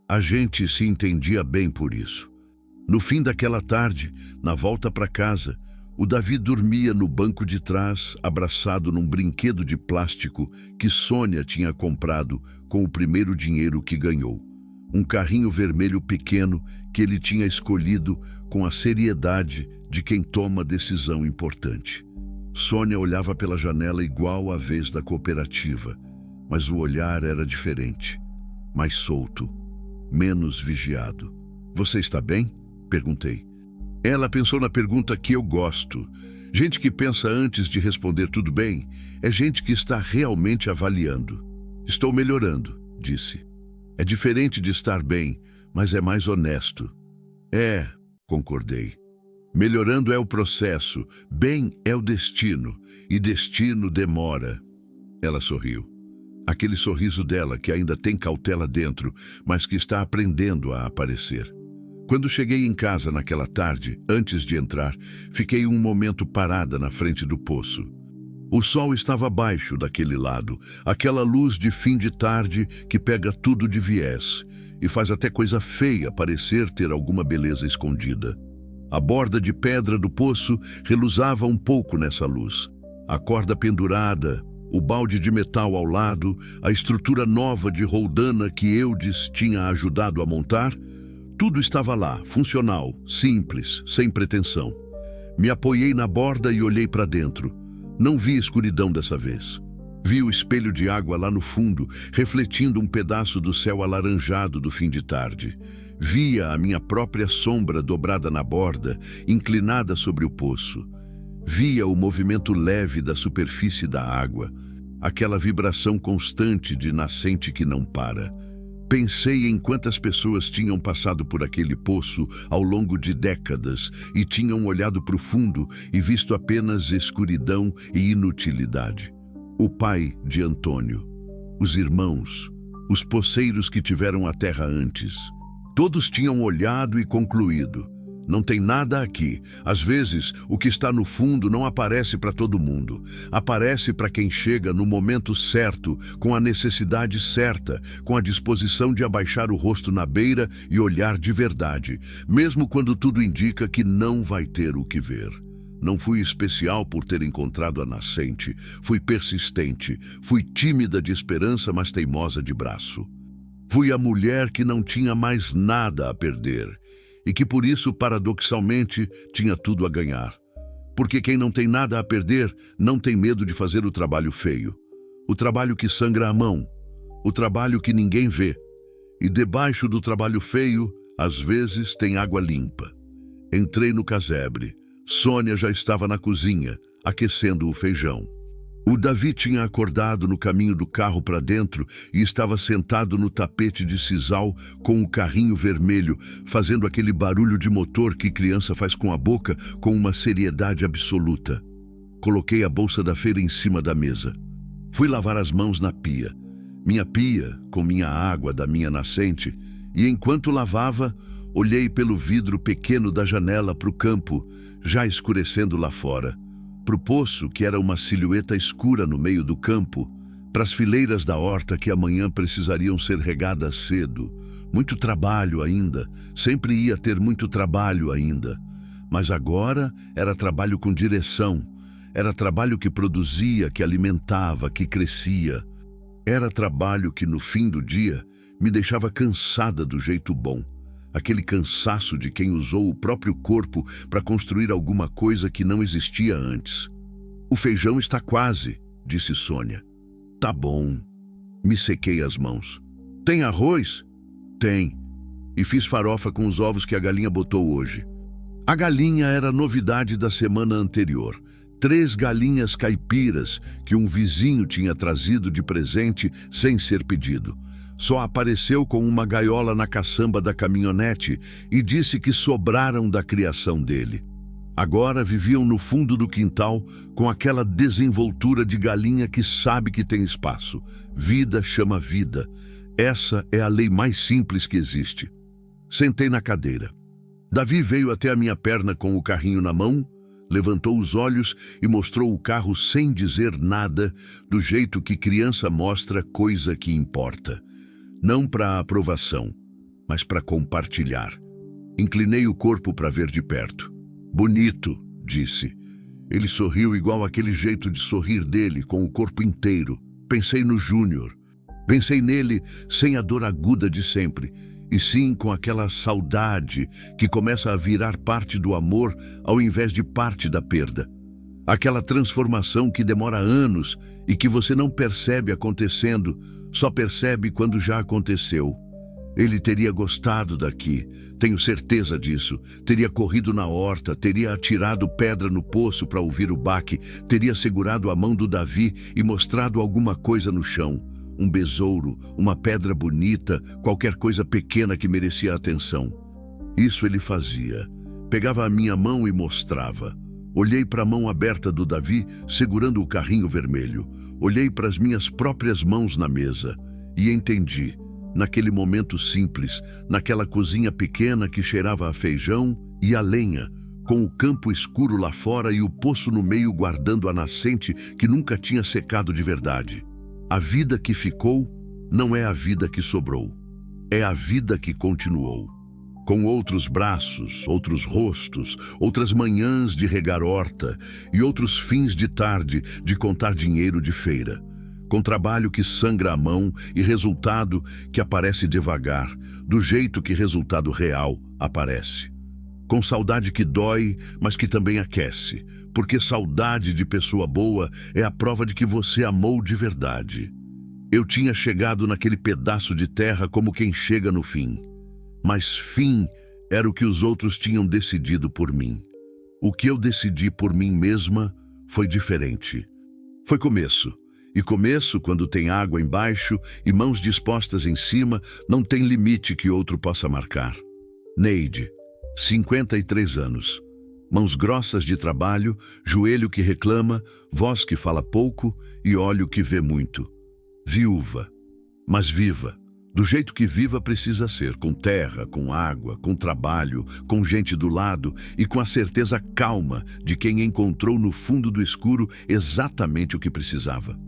A gente se entendia bem por isso. No fim daquela tarde, na volta para casa, o Davi dormia no banco de trás, abraçado num brinquedo de plástico que Sônia tinha comprado com o primeiro dinheiro que ganhou. Um carrinho vermelho pequeno que ele tinha escolhido com a seriedade de quem toma decisão importante. Sônia olhava pela janela igual à vez da cooperativa, mas o olhar era diferente, mais solto, menos vigiado. Você está bem? Perguntei. Ela pensou na pergunta que eu gosto. Gente que pensa antes de responder tudo bem é gente que está realmente avaliando. Estou melhorando, disse. É diferente de estar bem, mas é mais honesto. É, concordei. Melhorando é o processo, bem é o destino, e destino demora. Ela sorriu. Aquele sorriso dela que ainda tem cautela dentro, mas que está aprendendo a aparecer. Quando cheguei em casa naquela tarde, antes de entrar, fiquei um momento parada na frente do poço. O sol estava abaixo daquele lado, aquela luz de fim de tarde que pega tudo de viés e faz até coisa feia parecer ter alguma beleza escondida. A borda de pedra do poço reluzava um pouco nessa luz. A corda pendurada, o balde de metal ao lado, a estrutura nova de roldana que Eudes tinha ajudado a montar, tudo estava lá, funcional, simples, sem pretensão. Me apoiei na borda e olhei para dentro. Não vi escuridão dessa vez. Vi o espelho de água lá no fundo, refletindo um pedaço do céu alaranjado do fim de tarde. Via a minha própria sombra dobrada na borda, inclinada sobre o poço. Via o movimento leve da superfície da água, aquela vibração constante de nascente que não para. Pensei em quantas pessoas tinham passado por aquele poço ao longo de décadas e tinham olhado para o fundo e visto apenas escuridão e inutilidade. O pai de Antônio, os irmãos, os poceiros que tiveram a terra antes. Todos tinham olhado e concluído: não tem nada aqui. Às vezes, o que está no fundo não aparece para todo mundo. Aparece para quem chega no momento certo, com a necessidade certa, com a disposição de abaixar o rosto na beira e olhar de verdade, mesmo quando tudo indica que não vai ter o que ver. Não fui especial por ter encontrado a nascente. Fui persistente. Fui tímida de esperança, mas teimosa de braço. Fui a mulher que não tinha mais nada a perder e que, por isso, paradoxalmente, tinha tudo a ganhar. Porque quem não tem nada a perder não tem medo de fazer o trabalho feio. O trabalho que sangra a mão. O trabalho que ninguém vê. E debaixo do trabalho feio, às vezes, tem água limpa. Entrei no casebre. Sônia já estava na cozinha, aquecendo o feijão. O Davi tinha acordado no caminho do carro para dentro e estava sentado no tapete de sisal com o carrinho vermelho, fazendo aquele barulho de motor que criança faz com a boca, com uma seriedade absoluta. Coloquei a bolsa da feira em cima da mesa. Fui lavar as mãos na pia. Minha pia, com minha água da minha nascente, e enquanto lavava, olhei pelo vidro pequeno da janela para o campo, já escurecendo lá fora, para o poço, que era uma silhueta escura no meio do campo, para as fileiras da horta que amanhã precisariam ser regadas cedo. Muito trabalho ainda, sempre ia ter muito trabalho ainda. Mas agora era trabalho com direção, era trabalho que produzia, que alimentava, que crescia. Era trabalho que no fim do dia me deixava cansada do jeito bom. Aquele cansaço de quem usou o próprio corpo para construir alguma coisa que não existia antes. O feijão está quase, disse Sônia. Tá bom. Me sequei as mãos. Tem arroz? Tem. E fiz farofa com os ovos que a galinha botou hoje. A galinha era a novidade da semana anterior. 3 galinhas caipiras que um vizinho tinha trazido de presente sem ser pedido. Só apareceu com uma gaiola na caçamba da caminhonete e disse que sobraram da criação dele. Agora viviam no fundo do quintal com aquela desenvoltura de galinha que sabe que tem espaço. Vida chama vida. Essa é a lei mais simples que existe. Sentei na cadeira. Davi veio até a minha perna com o carrinho na mão, levantou os olhos e mostrou o carro sem dizer nada, do jeito que criança mostra coisa que importa. Não para aprovação, mas para compartilhar. Inclinei o corpo para ver de perto. Bonito, disse. Ele sorriu igual aquele jeito de sorrir dele, com o corpo inteiro. Pensei no Júnior. Pensei nele sem a dor aguda de sempre, e sim com aquela saudade que começa a virar parte do amor ao invés de parte da perda. Aquela transformação que demora anos e que você não percebe acontecendo, só percebe quando já aconteceu. Ele teria gostado daqui, tenho certeza disso. Teria corrido na horta, teria atirado pedra no poço para ouvir o baque, teria segurado a mão do Davi e mostrado alguma coisa no chão. Um besouro, uma pedra bonita, qualquer coisa pequena que merecia atenção. Isso ele fazia. Pegava a minha mão e mostrava. Olhei para a mão aberta do Davi, segurando o carrinho vermelho. Olhei para as minhas próprias mãos na mesa e entendi, naquele momento simples, naquela cozinha pequena que cheirava a feijão e a lenha, com o campo escuro lá fora e o poço no meio guardando a nascente que nunca tinha secado de verdade. A vida que ficou não é a vida que sobrou, é a vida que continuou. Com outros braços, outros rostos, outras manhãs de regar horta e outros fins de tarde de contar dinheiro de feira. Com trabalho que sangra a mão e resultado que aparece devagar, do jeito que resultado real aparece. com saudade que dói, mas que também aquece, porque saudade de pessoa boa é a prova de que você amou de verdade. Eu tinha chegado naquele pedaço de terra como quem chega no fim, mas fim era o que os outros tinham decidido por mim. O que eu decidi por mim mesma foi diferente. Foi começo. E começo, quando tem água embaixo e mãos dispostas em cima, não tem limite que outro possa marcar. Neide, 53 anos. Mãos grossas de trabalho, joelho que reclama, voz que fala pouco e olho que vê muito. Viúva, mas viva. Do jeito que viva precisa ser, com terra, com água, com trabalho, com gente do lado e com a certeza calma de quem encontrou no fundo do escuro exatamente o que precisava.